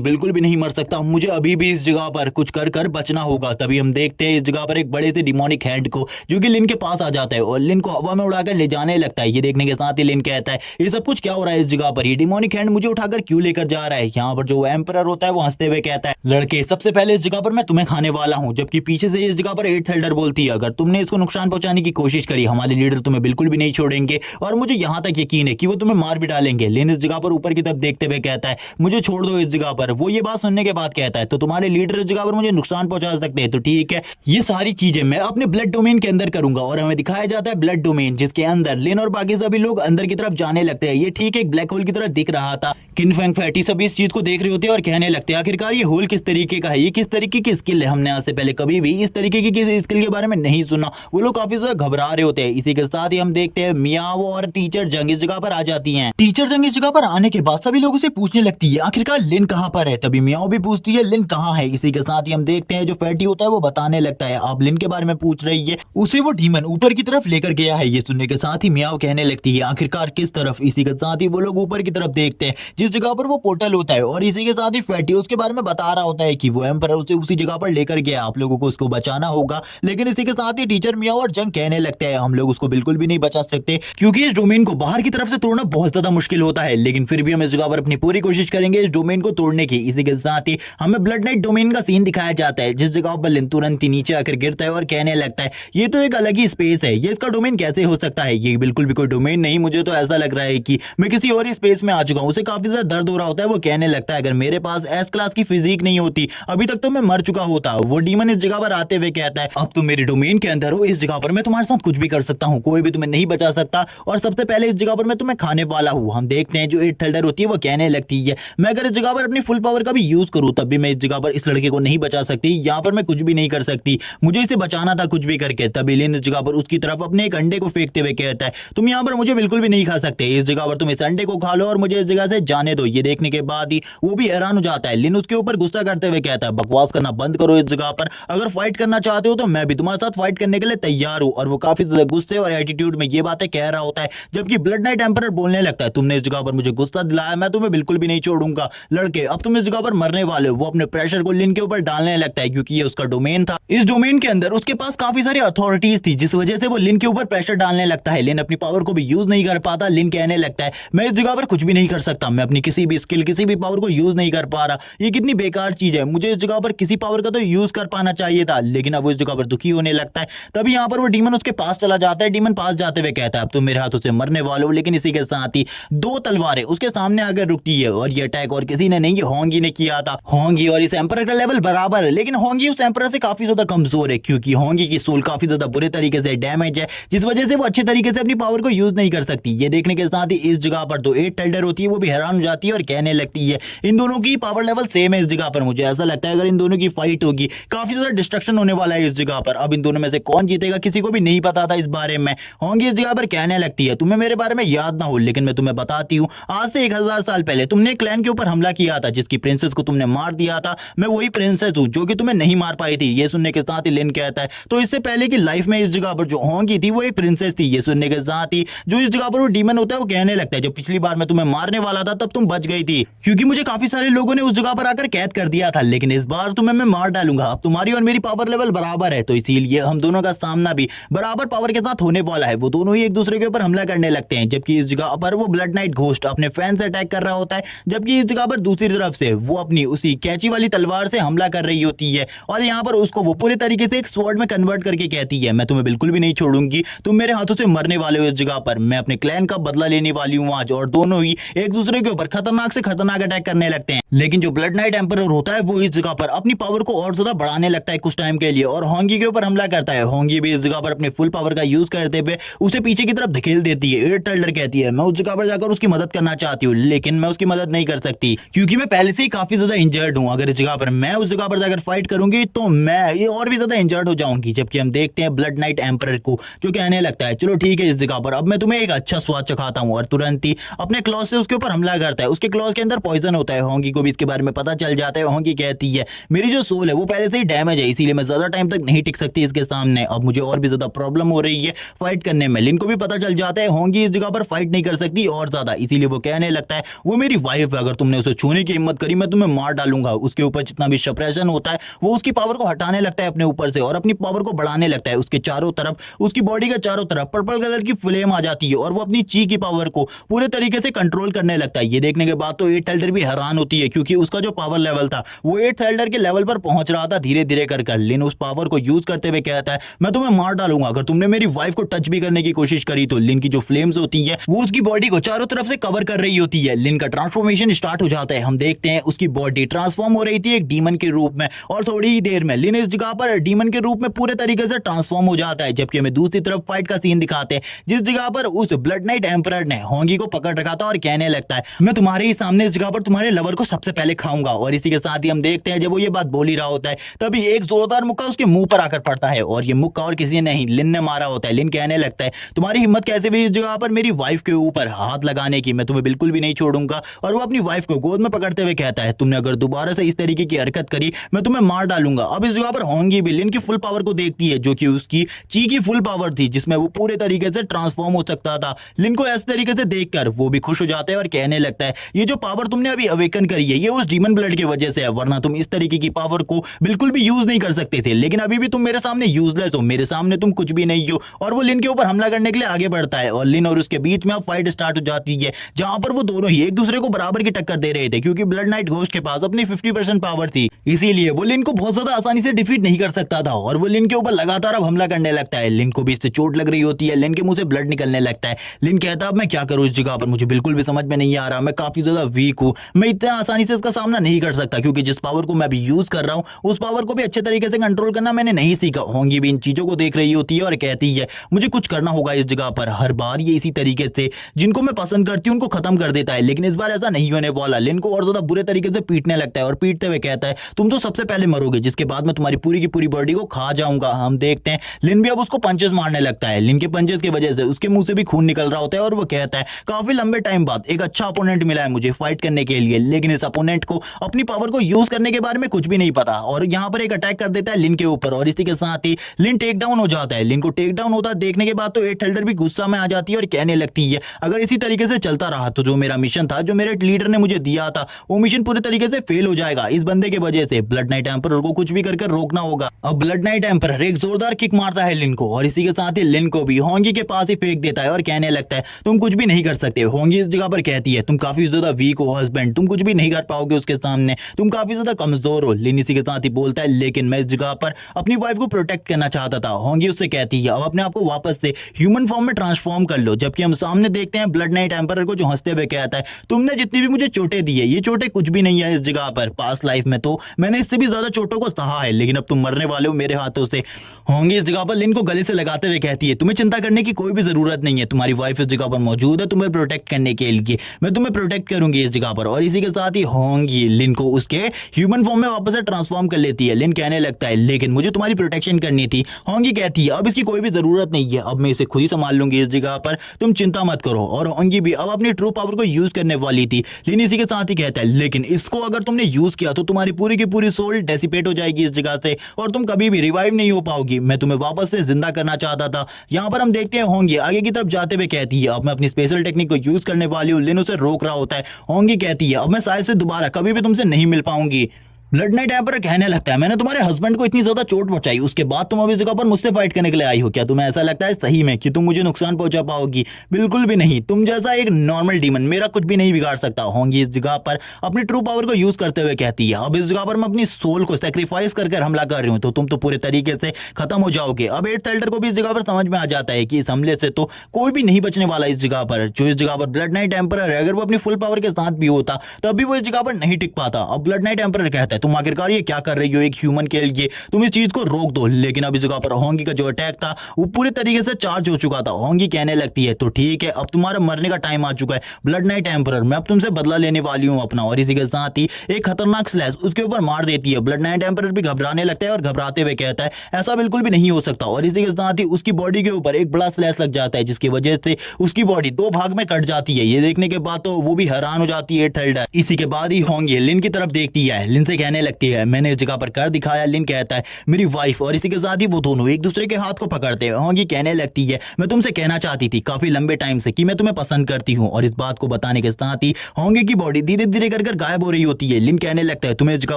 बिल्कुल भी नहीं मर सकता, मुझे अभी भी इस जगह पर कुछ कर बचना होगा। तभी हम देखते हैं इस जगह पर एक बड़े से डिमोनिक हैंड को जो कि लिन के पास आ जाता है और लिन को हवा में उड़ाकर ले जाने लगता है। ये देखने के साथ ही लिन कहता है ये सब कुछ क्या हो रहा है इस जगह पर, ये डिमोनिक हैंड मुझे उठाकर क्यों लेकर जा रहा है। यहाँ पर जो एम्परर होता है वो हंसते हुए कहता है लड़के सबसे पहले इस जगह पर मैं तुम्हें खाने वाला हूँ। जबकि पीछे से इस जगह पर एट एल्डर बोलती है अगर तुमने इसको नुकसान पहुंचाने की कोशिश करी हमारे लीडर तुम्हें बिल्कुल भी नहीं छोड़ेंगे और मुझे यहाँ तक यकीन है कि वो तुम्हें मार भी डालेंगे। लिन इस जगह पर ऊपर की तरफ देखते हुए कहता है मुझे छोड़ दो इस जगह पर। वो ये बात सुनने के बाद कहता है तो तुम्हारे लीडर इस जगह पर मुझे नुकसान पहुंचा सकते हैं तो ठीक है, ये सारी चीजें मैं अपने ब्लड डोमेन के अंदर करूंगा। और हमें दिखाया जाता है ब्लड डोमेन जिसके अंदर लिन और बाकी सभी लोग अंदर की तरफ जाने लगते हैं। ये ठीक एक ब्लैक होल की तरह दिख रहा था। किनफेंग फैटी सभी इस चीज को देख रहे होते हैं और कहने लगते हैं आखिरकार ये होल किस तरीके का है, ये किस तरीके की स्किल है, हमने आज से पहले कभी भी इस तरीके की किसी स्किल के बारे में नहीं सुना। वो लोग काफी ज्यादा घबरा रहे होते हैं। इसी के साथ ही हम देखते हैं मियाओ और टीचर जंग इस जगह पर आ जाती हैं। टीचर जंग इस जगह पर आने के बाद सभी लोगों से पूछने लगती है आखिरकार लिन कहाँ पर है। तभी मियाओ भी पूछती है लिन कहाँ है। इसी के साथ ही हम देखते हैं जो फैटी होता है वो बताने लगता है आप लिन के बारे में पूछ रही है, उसे वो डीमन ऊपर की तरफ लेकर गया है। ये सुनने के साथ ही मियाओ कहने लगती है आखिरकार किस तरफ। इसी के साथ ही वो लोग ऊपर की तरफ देखते हैं जिस जगह पर वो पोर्टल होता है और इसी के साथ ही फैटी उसके बारे में बता रहा होता है कि वो एम्परर उसे उसी जगह पर लेकर गया, आप लोगों को उसको बचाना होगा। लेकिन इसी के साथ ही टीचर मियाओ और जंग कहने लगते हैं हम लोग उसको बिल्कुल भी नहीं बचा सकते क्योंकि इस डोमेन को बाहर की तरफ से तोड़ना बहुत ज्यादा मुश्किल होता है। लेकिन फिर भी हम इस जगह पर अपनी पूरी कोशिश करेंगे इस डोमेन को तोड़ने की। इसी के साथ ही हमें ब्लड नाइट डोमेन का सीन दिखाया जाता है जिस जगह पर लिन तुरंत ही नीचे आकर गिरता है और कहने लगता है ये तो एक अलग ही स्पेस है, ये इसका डोमेन कैसे हो सकता है, ये बिल्कुल भी कोई डोमेन नहीं, मुझे तो ऐसा लग रहा है कि मैं किसी और ही स्पेस में आ चुका हूँ। उसे काफी ज्यादा दर्द हो रहा होता है। वो कहने लगता है अगर मेरे पास एस क्लास की फिजिक नहीं होती अभी तक तो मैं मर चुका होता। वो डीमन इस जगह पर आते हुए कहता है अब तुम मेरे डोमेन के अंदर हो, इस जगह पर मैं तुम्हारे साथ कुछ भी कर सकता हूँ, कोई भी तुम्हें नहीं बचा सकता और सबसे पहले इस जगह पर मैं तुम्हें खाने वाला हूँ। हम देखते हैं जो एट एल्डर होती है वो कहने लगती है मैं अगर इस जगह पर अपनी फुल पावर का भी यूज करूँ तब भी मैं इस जगह पर इस लड़के को नहीं बचा सकती, यहाँ पर मैं कुछ भी नहीं कर सकती, मुझे इसे बचाना था कुछ भी करके। तभी लिन इस जगह पर उसकी तरफ अपने एक अंडे को फेंकते हुए कहता है तुम यहाँ पर मुझे बिल्कुल भी नहीं खा सकते, इस जगह पर तुम इस अंडे को खा लो और मुझे इस जगह से जाने दो। ये देखने के बाद ही वो भी हैरान हो जाता है। लिन उसके ऊपर गुस्सा करते हुए कहता है बकवास करना बंद करो इस जगह पर, अगर फाइट करना चाहते हो तो मैं भी तुम्हारे साथ फाइट करने के लिए तैयार हूँ। और वो काफी ज्यादा गुस्से और एटीट्यूड में ये बातें कह रहा होता है जबकि ब्लड नाइट एम्परर बोलने लगता है तुमने इस जगह पर मुझे गुस्सा दिलाया, मैं तुम्हें बिल्कुल भी नहीं छोड़ूंगा लड़के, अब तुम इस जगह पर मरने वाले हो। वो अपने प्रेशर को लिन के ऊपर डालने लगता है क्योंकि ये उसका डोमेन था। इस डोमेन के अंदर उसके पास काफी सारी अथॉरिटीज थी जिस वजह से वो लिन के ऊपर प्रेशर डालने लगता है। लिन अपनी पावर को भी यूज नहीं कर पाता। लिन कहने लगता है मैं इस जगह पर कुछ भी नहीं कर सकता, मैं अपनी किसी भी स्किल किसी भी पावर को यूज नहीं कर पा रहा, ये कितनी बेकार चीज है, मुझे इस जगह पर किसी पावर का तो यूज कर पाना चाहिए था। लेकिन अब वो इस जगह पर दुखी होने लगता है। तभी यहाँ पर वो डीमन उसके पास चला जाता है। डीमन पास जाते हुए कहता है अब तुम मेरे हाथों से मरने वाले हो। लेकिन इसी के साथ ही दो तलवारें उसके सामने आकर रुकती है और ये अटैक और किसी ने नहीं, ये होंगी ने किया था। होंगी और इस एम्परर का लेवल बराबर है लेकिन होंगी उस एम्परर से काफी ज्यादा कमजोर है क्योंकि होंगी की सोल काफी ज्यादा बुरे तरीके से डैमेज है जिस वजह से वो अच्छे तरीके से अपनी पावर को यूज नहीं कर सकती। ये देखने के साथ ही इस जगह पर तो एट एल्डर होती है वो भी हैरान हो जाती है और कहने लगती है इन दोनों की पावर लेवल सेम है इस जगह पर, मुझे ऐसा लगता है अगर इन दोनों की फाइट होगी काफी ज्यादा डिस्ट्रक्शन होने वाला है इस जगह पर, अब इन दोनों में से कौन जीतेगा किसी को भी नहीं पता था इस बारे में। होंगी इस जगह पर कहने लगती है तुम्हें मेरे बारे में याद ना हो लेकिन मैं तुम्हें बताती हूँ, आज से 1000 साल पहले तुमने क्लैन के ऊपर हमला किया था जिसकी प्रिंसेस को तुमने मार दिया था। मैं वही प्रिंसेस हूँ जो कि तुम्हें नहीं मार पाई थी। ये सुनने के साथ ही लिन कहता है तो इससे पहले की लाइफ में इस जगह पर जो होंगी थी वो एक प्रिंसेस थी। ये सुनने के साथ ही जो इस जगह पर वो डीमन होता है वो कहने लगता है जब पिछली बार मैं तुम्हें मारने वाला था तब तुम बच गई थी, क्योंकि मुझे काफी सारे लोगों ने उस जगह पर आकर कैद कर दिया था, लेकिन इस बार तुम्हें मैं मार डालूंगा। अब तुम्हारी और मेरी पावर लेवल बराबर है तो इसीलिए हम दोनों का सामना भी बराबर पावर के साथ होने वाला है। वो दोनों ही एक दूसरे के ऊपर हमला करने लगते हैं, जबकि इस जगह पर वो ब्लड नाइट घोस्ट अपने फैन से अटैक कर रहा होता है, जबकि इस जगह पर दूसरी तरफ से वो अपनी उसी कैची वाली तलवार से हमला कर रही होती है और यहाँ पर उसको वो पूरे तरीके से एक स्वॉर्ड में कन्वर्ट करके कहती है मैं तुम्हें बिल्कुल भी नहीं छोड़ूंगी, तुम मेरे हाथों से मरने वाले हो। इस जगह पर मैं अपने क्लैन का बदला लेने वाली हूँ आज। और दोनों ही एक दूसरे के ऊपर खतरनाक से खतरनाक अटैक करने लगते हैं, लेकिन जो ब्लड नाइट एम्परर होता है वो इस जगह पर अपनी पावर को और ज्यादा बढ़ाने लगता है कुछ टाइम के लिए और होंगी के ऊपर हमला करता है। होंगी भी इस जगह पर अपनी फुल पावर का यूज करते हुए उसे पीछे की तरफ धकेल देती है। एट टेल्डर कहती है मैं उस जगह पर जाकर उसकी मदद करना चाहती हूँ, लेकिन मैं उसकी मदद नहीं कर सकती क्योंकि मैं पहले से ही काफी ज्यादा इंजर्ड हूँ। अगर इस जगह पर मैं उस जगह पर जाकर फाइट करूंगी तो मैं ये और भी ज्यादा इंजर्ड हो जाऊंगी। जबकि हम देखते हैं ब्लड नाइट एम्परर को जो कहने लगता है चलो ठीक है इस जगह पर अब मैं तुम्हें एक अच्छा स्वाद चखाता हूँ, और तुरंत ही अपने क्लॉज से उसके ऊपर हमला करता है। उसके क्लॉज के अंदर पॉइजन होता है। होंगी को भी इसके बारे में पता चल जाता है। होंगी कहती है मेरी जो सोल है वो पहले से ही डैमेज है, इसीलिए मैं ज्यादा टाइम तक नहीं टिक सकती इसके सामने, अब मुझे और भी ज्यादा प्रॉब्लम हो रही है फाइट करने में। लिन को भी पता चल जाता है होंगी इस जगह पर फाइट नहीं कर सकती और ज्यादा, इसीलिए वो कहने लगता है वो मेरी वाइफ है, अगर तुमने उसे छूने की हिम्मत करी मैं तुम्हें मार डालूंगा। उसके ऊपर जितना भी सप्रेशन होता है वो उसकी पावर को हटाने लगता है अपने ऊपर से और अपनी पावर को बढ़ाने लगता है। उसके चारों तरफ उसकी बॉडी के चारों तरफ पर्पल कलर की फ्लेम आ जाती है और वो अपनी ची की पावर को पूरे तरीके से कंट्रोल करने लगता है। ये देखने के बाद तो एट एल्डर भी हैरान होती है क्योंकि उसका जो पावर लेवल था वो एट एल्डर के लेवल पर पहुंच रहा था धीरे धीरे कर। लिन उस पावर को यूज करते हुए कहता है मैं तुम्हें मार डालूंगा अगर तुमने मेरी वाइफ को टच भी करने की कोशिश करी तो। लिन की जो फ्लेम्स होती है वो उसकी बॉडी को चारों तरफ से कवर कर रही होती है। लिन का ट्रांसफॉर्मेशन स्टार्ट हो जाता है। हम देखते हैं उसकी बॉडी ट्रांसफॉर्म हो रही थी एक डीमन के रूप में और थोड़ी ही देर में लिन इस जगह पर डीमन के रूप में पूरे तरीके से ट्रांसफॉर्म हो जाता है। जबकि हमें दूसरी तरफ फाइट का सीन दिखाते हैं जिस जगह पर उस ब्लड नाइट एम्परर ने होंगी को पकड़ रखा था और कहने लगता है मैं तुम्हारे ही सामने इस जगह पर तुम्हारे लवर को सबसे पहले खाऊंगा। और इसी के साथ ही हम देखते हैं जब वो ये बात बोल ही रहा होता है तभी एक जोरदार मुक्का उसके मुंह पर आकर पड़ता है और ये मुक्का और किसी ने नहीं लिन ने मारा होता है। लिन कहने लगता है तुम्हारी हिम्मत कैसे भी इस जगह पर मेरी वाइफ के ऊपर हाथ लगाने की, मैं तुम्हें बिल्कुल भी नहीं छोड़ूंगा। और वो अपनी वाइफ को गोद में पकड़ते हुए कहता है तुमने अगर दोबारा से इस तरीके की हरकत करी मैं तुम्हें मार डालूंगा। अब इस जगह पर होंगी भी लिन की फुल पावर को देखती है जो कि उसकी ची की फुल पावर थी जिसमें वो पूरे तरीके से ट्रांसफॉर्म हो सकता था। लिन को इस तरीके से देखकर वो भी खुश हो जाता है और कहने लगता है ये जो पावर तुमने अभी अवेकन करी है ये उस डीमन ब्लड की वजह से है, वरना तुम इस तरीके की पावर को बिल्कुल भी यूज नहीं कर सकते थे। लेकिन अभी भी तुम मेरे सामने यूजलेस हो, मेरे सामने तुम कुछ भी नहीं हो। और वो लिन के ऊपर हमला करने के लिए आगे बढ़ता है और लिन और उसके बीच में अब फाइट स्टार्ट हो जाती है जहां पर वो दोनों ही एक दूसरे को बराबर की टक्कर दे रहे थे क्योंकि ब्लड नाइट घोस्ट के पास अपनी 50% पावर थी, इसीलिए वो लिन को बहुत ज्यादा आसानी से डिफीट नहीं कर सकता था और वो लिन के ऊपर लगातार अब हमला करने लगता है। लिन को भी इससे चोट लग रही होती है। लिन के मुंह से ब्लड निकलने लगता है। लिन कहता है मैं क्या करूं इस जगह पर, मुझे बिल्कुल भी समझ में नहीं आ रहा, मैं काफी ज्यादा वीक हूं, मैं इतना आसानी से इसका सामना नहीं कर सकता क्योंकि जिस पावर को मैं अभी यूज कर रहा हूं उस पावर को भी अच्छे तरीके से कंट्रोल करना मैंने नहीं सीखा। होंगी भी इन चीजों को देख रही होती है और कहती है मुझे कुछ करना होगा इस जगह पर। हर बार ये इसी तरीके से जिनको मैं पसंद करती हूं उनको खत्म कर देता है, लेकिन इस बार ऐसा नहीं होने वाला। लिन को और ज्यादा बुरे तरीके से पीटने लगता है और पीटते हुए कहता है तुम तो सबसे पहले मरोगे जिसके बाद मैं तुम्हारी पूरी की पूरी बॉडी को खा जाऊंगा। हम देखते हैं लिन भी अब उसको पंचेस मारने लगता है। लिन के पंचेस की वजह से उसके मुंह से भी खून निकल रहा होता है और वो कहता है काफी लंबे टाइम बाद एक अच्छा अपोनेंट मिला है मुझे फाइट करने के लिए, लेकिन इस अपोनेंट को अपनी पावर को यूज करने के बारे में कुछ भी नहीं पता। और यहाँ पर एक अटैक कर देता है लिन के ऊपर और इसी के साथ ही लिन टेक डाउन हो जाता है। लिन को टेक डाउन होता देखने के बाद तो एट हेल्डर भी गुस्सा में आ जाती है और कहने लगती है अगर इसी तरीके से चलता रहा तो जो मेरा मिशन था, जो मेरे लीडर ने मुझे दिया था, वो मिशन पूरे तरीके से फेल हो जाएगा। इस बंदे के वजह से ब्लड नाइट एम्परर को कुछ भी करके रोकना होगा। अब ब्लड नाइट एम्परर एक जोरदार किक मारता है लिन को और इसी के साथ ही लिन को भी होंगी के पास ही फेंक देता है और कहने लगता है तुम कुछ भी नहीं कर सकते। होंगी इस जगह पर कहती है तुम काफी ज्यादा वीक हो हस्बैंड, तुम कुछ भी नहीं कर पाओगे उसके सामने, तुम काफी ज्यादा कमजोर हो। लिन इसी के साथ ही बोलता है लेकिन मैं इस जगह पर अपनी वाइफ को प्रोटेक्ट करना चाहता था। होंगी उससे कहती है अब अपने आप को वापस से ह्यूमन फॉर्म में ट्रांसफॉर्म कर लो। जबकि हम सामने देखते हैं ब्लड नाइट एम्परर को जो हंसते हुए कहता है तुमने जितनी भी मुझे चोटें दी है ये चोटें कुछ भी नहीं है इस जगह पर, पास्ट लाइफ में तो मैंने इससे भी ज्यादा चोटों को सहा है, लेकिन अब तुम मरने वाले हो मेरे हाथों से। होंगी इस जगह पर लिन को गले से लगाते हुए कहती है, तुम्हें चिंता करने की कोई भी जरूरत नहीं है, तुम्हारी वाइफ इस जगह पर मौजूद है तुम्हें प्रोटेक्ट करने के लिए। मैं तुम्हें प्रोटेक्ट करूंगी इस जगह पर। और इसी के साथ ही होंगी लिन को उसके ह्यूमन फॉर्म में वापस से ट्रांसफॉर्म कर लेती है। लिन कहने लगता है, लेकिन मुझे तुम्हारी प्रोटेक्शन करनी थी। होंगी कहती है, अब इसकी कोई भी जरूरत नहीं है, अब मैं इसे खुद ही संभाल लूंगी इस जगह पर, तुम चिंता मत करो। और होंगी भी अब अपनी ट्रू पावर को यूज करने वाली थी। लिन इसी के साथ ही कहता है, लेकिन इसको अगर तुमने यूज किया तो तुम्हारी पूरी की पूरी सोल डेसिपेट हो जाएगी इस जगह से और तुम कभी भी रिवाइव नहीं हो पाओगी। मैं तुम्हें वापस से जिंदा करना चाहता था। यहाँ पर हम देखते हैं होंगी आगे की तरफ जाते हुए कहती है, अब मैं अपनी स्पेशल टेक्निक को यूज करने वाली हूँ। लिन उसे रोक रहा होता है। होंगी कहती है, अब मैं शायद से दोबारा कभी भी तुमसे नहीं मिल पाऊंगी। ब्लड नाइट एम्परर कहने लगता है, मैंने तुम्हारे हस्बैंड को इतनी ज्यादा चोट पहुंचाई, उसके बाद तुम अभी जगह पर मुझसे फाइट करने के लिए आई हो। क्या तुम्हें ऐसा लगता है सही में कि तुम मुझे नुकसान पहुंचा पाओगी? बिल्कुल भी नहीं, तुम जैसा एक नॉर्मल डीमन मेरा कुछ भी नहीं बिगाड़ सकता। होंगी इस जगह पर अपनी ट्रू पावर को यूज करते हुए कहती है, अब इस जगह पर मैं अपनी सोल को सेक्रीफाइस कर हमला कर रही हूँ, तो तुम तो पूरे तरीके से खत्म हो जाओगे। अब एट एल्डर को भी इस जगह पर समझ में आ जाता है कि इस हमले से तो कोई भी नहीं बचने वाला इस जगह पर। जो इस जगह पर ब्लड नाइट एम्परर है, अगर वो अपनी फुल पावर के साथ भी होता तब भी वो इस जगह पर नहीं टिक पाता। अब ब्लड नाइट एम्परर कहता है, तुम आखिरकार ये क्या कर रही हो एक ह्यूमन के लिए, तुम इस चीज को रोक दो। लेकिन अब इस जगह पर होंगी का जो अटैक था वो पूरे तरीके से चार्ज हो चुका था। होंगी कहने लगती है, तो ठीक है, अब तुम्हारा मरने का टाइम आ चुका है ब्लड नाइट एम्परर, मैं अब तुमसे बदला लेने वाली हूं अपना। और इसी के साथ ही एक खतरनाक स्लैश उसके ऊपर मार देती है। ब्लड नाइट एम्परर भी घबराने लगता है और घबराते हुए कहता है, ऐसा बिल्कुल भी नहीं हो सकता। और इसी के साथ ही उसकी बॉडी के ऊपर एक बड़ा स्लैश लग जाता है, जिसकी वजह से उसकी बॉडी दो भाग में कट जाती है। ये देखने के बाद तो वो भी हैरान हो जाती है थल्डर। इसी के बाद ही होंगी लिन की तरफ देखती है। लिन से कहने लगती है, मैंने इस जगह पर कर दिखाया। लिन कहता है, मेरी वाइफ। और इसी के साथ ही वो दोनों एक दूसरे के हाथ को पकड़ते हैं। होंगी कहने लगती है, मैं तुमसे कहना चाहती थी काफी लंबे टाइम से कि मैं तुम्हें पसंद करती हूं। और इस बात को बताने के साथ ही होंगी की बॉडी धीरे धीरे कर गायब हो रही होती है। लिन कहने लगता है, तुम्हें इस जगह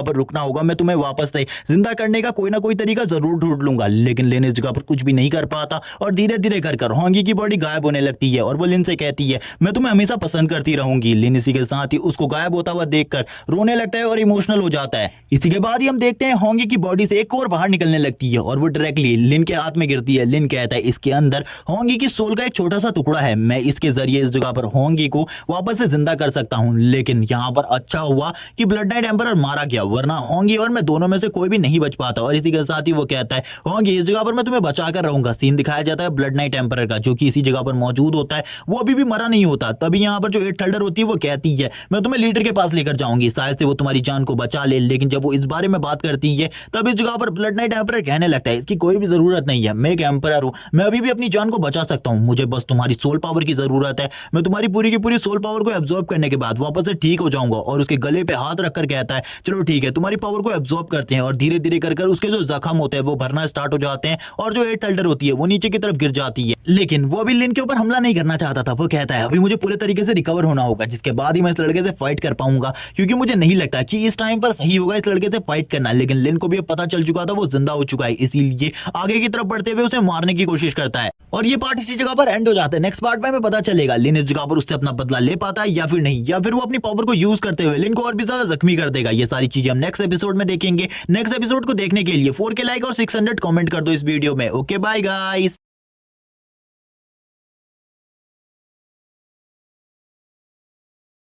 पर रुकना होगा, मैं तुम्हें वापस से जिंदा करने का कोई ना कोई तरीका जरूर ढूंढ लूंगा। लेकिन लिन इस जगह पर कुछ भी नहीं कर पाता और धीरे धीरे कर होंगी की बॉडी गायब होने लगती है। और वो लिन से कहती है, मैं तुम्हें हमेशा पसंद करती रहूंगी। लिन इसी के साथ ही उसको गायब होता हुआ देखकर रोने लगता है और इमोशनल हो जाता है। इसी के बाद ही हम देखते हैं होंगी की बॉडी से एक और बाहर निकलने लगती है और वो डायरेक्टली लिन के हाथ में गिरती है। लिन कहता है, इसके अंदर होंगी की सोल का एक छोटा सा टुकड़ा है, मैं इसके जरिए इस जगह पर होंगी को वापस से जिंदा कर सकता हूं। लेकिन यहाँ पर अच्छा हुआ कि ब्लड नाइट एम्परर मारा गया, वरना होंगी और मैं दोनों में से कोई भी नहीं बच पाता। और इसी के साथ ही वो कहता है, होंगी इस जगह पर मैं तुम्हें बचा कर रहूंगा। सीन दिखाया जाता है ब्लड नाइट एम्परर का, जो कि इसी जगह पर मौजूद होता है, वो अभी भी मरा नहीं होता। तभी यहाँ पर जो एट थल्डर होती है वो कहती है, मैं तुम्हें लीडर के पास लेकर जाऊंगी, शायद से वो तुम्हारी जान को बचा ले। लेकिन जब वो इस बारे में बात करती है तब इस जगह पर ब्लड नाइट एम्परर कहने लगता है, इसकी कोई भी जरूरत नहीं है, मैं एक एम्परर हूं, मैं अभी भी अपनी जान को बचा सकता हूं, मुझे बस तुम्हारी सोल पावर की जरूरत है। मैं तुम्हारी पूरी की पूरी सोल पावर को एब्जॉर्ब करने के बाद वापस से ठीक हो जाऊंगा। और उसके गले पे हाथ रखकर कहता है, चलो ठीक है, तुम्हारी पावर को एब्जॉर्ब करते हैं। और धीरे धीरे कर उसके जो जख्म होते हैं वो भरना स्टार्ट हो जाते हैं और जो एट थल्डर होती है वो नीचे की तरफ गिर जाती है। लेकिन वो अभी लिन के ऊपर हमला नहीं करना चाहता था। वो कहता है, अभी मुझे पूरे तरीके से रिकवर होना होगा, जिसके बाद ही मैं इस लड़के से फाइट कर पाऊंगा, क्योंकि मुझे नहीं लगता कि इस टाइम पर सही होगा इस लड़के से फाइट करना। लेकिन लिन को भी पता चल चुका था वो जिंदा हो चुका है, इसीलिए आगे की तरफ बढ़ते हुए उसे मारने की कोशिश करता है। और ये पार्ट इसी जगह पर एंड हो जाता है। नेक्स्ट पार्ट में हमें पता चलेगा लिन इस जगह पर उससे अपना बदला ले पाता है या फिर नहीं, या फिर वो अपनी पावर को यूज करते हुए लिन को और भी ज्यादा जख्मी कर देगा। ये सारी चीजें हम नेक्स्ट एपिसोड में देखेंगे। नेक्स्ट एपिसोड को देखने के लिए 4K लाइक और 600 कमेंट कर दो इस वीडियो में। Okay bye guys.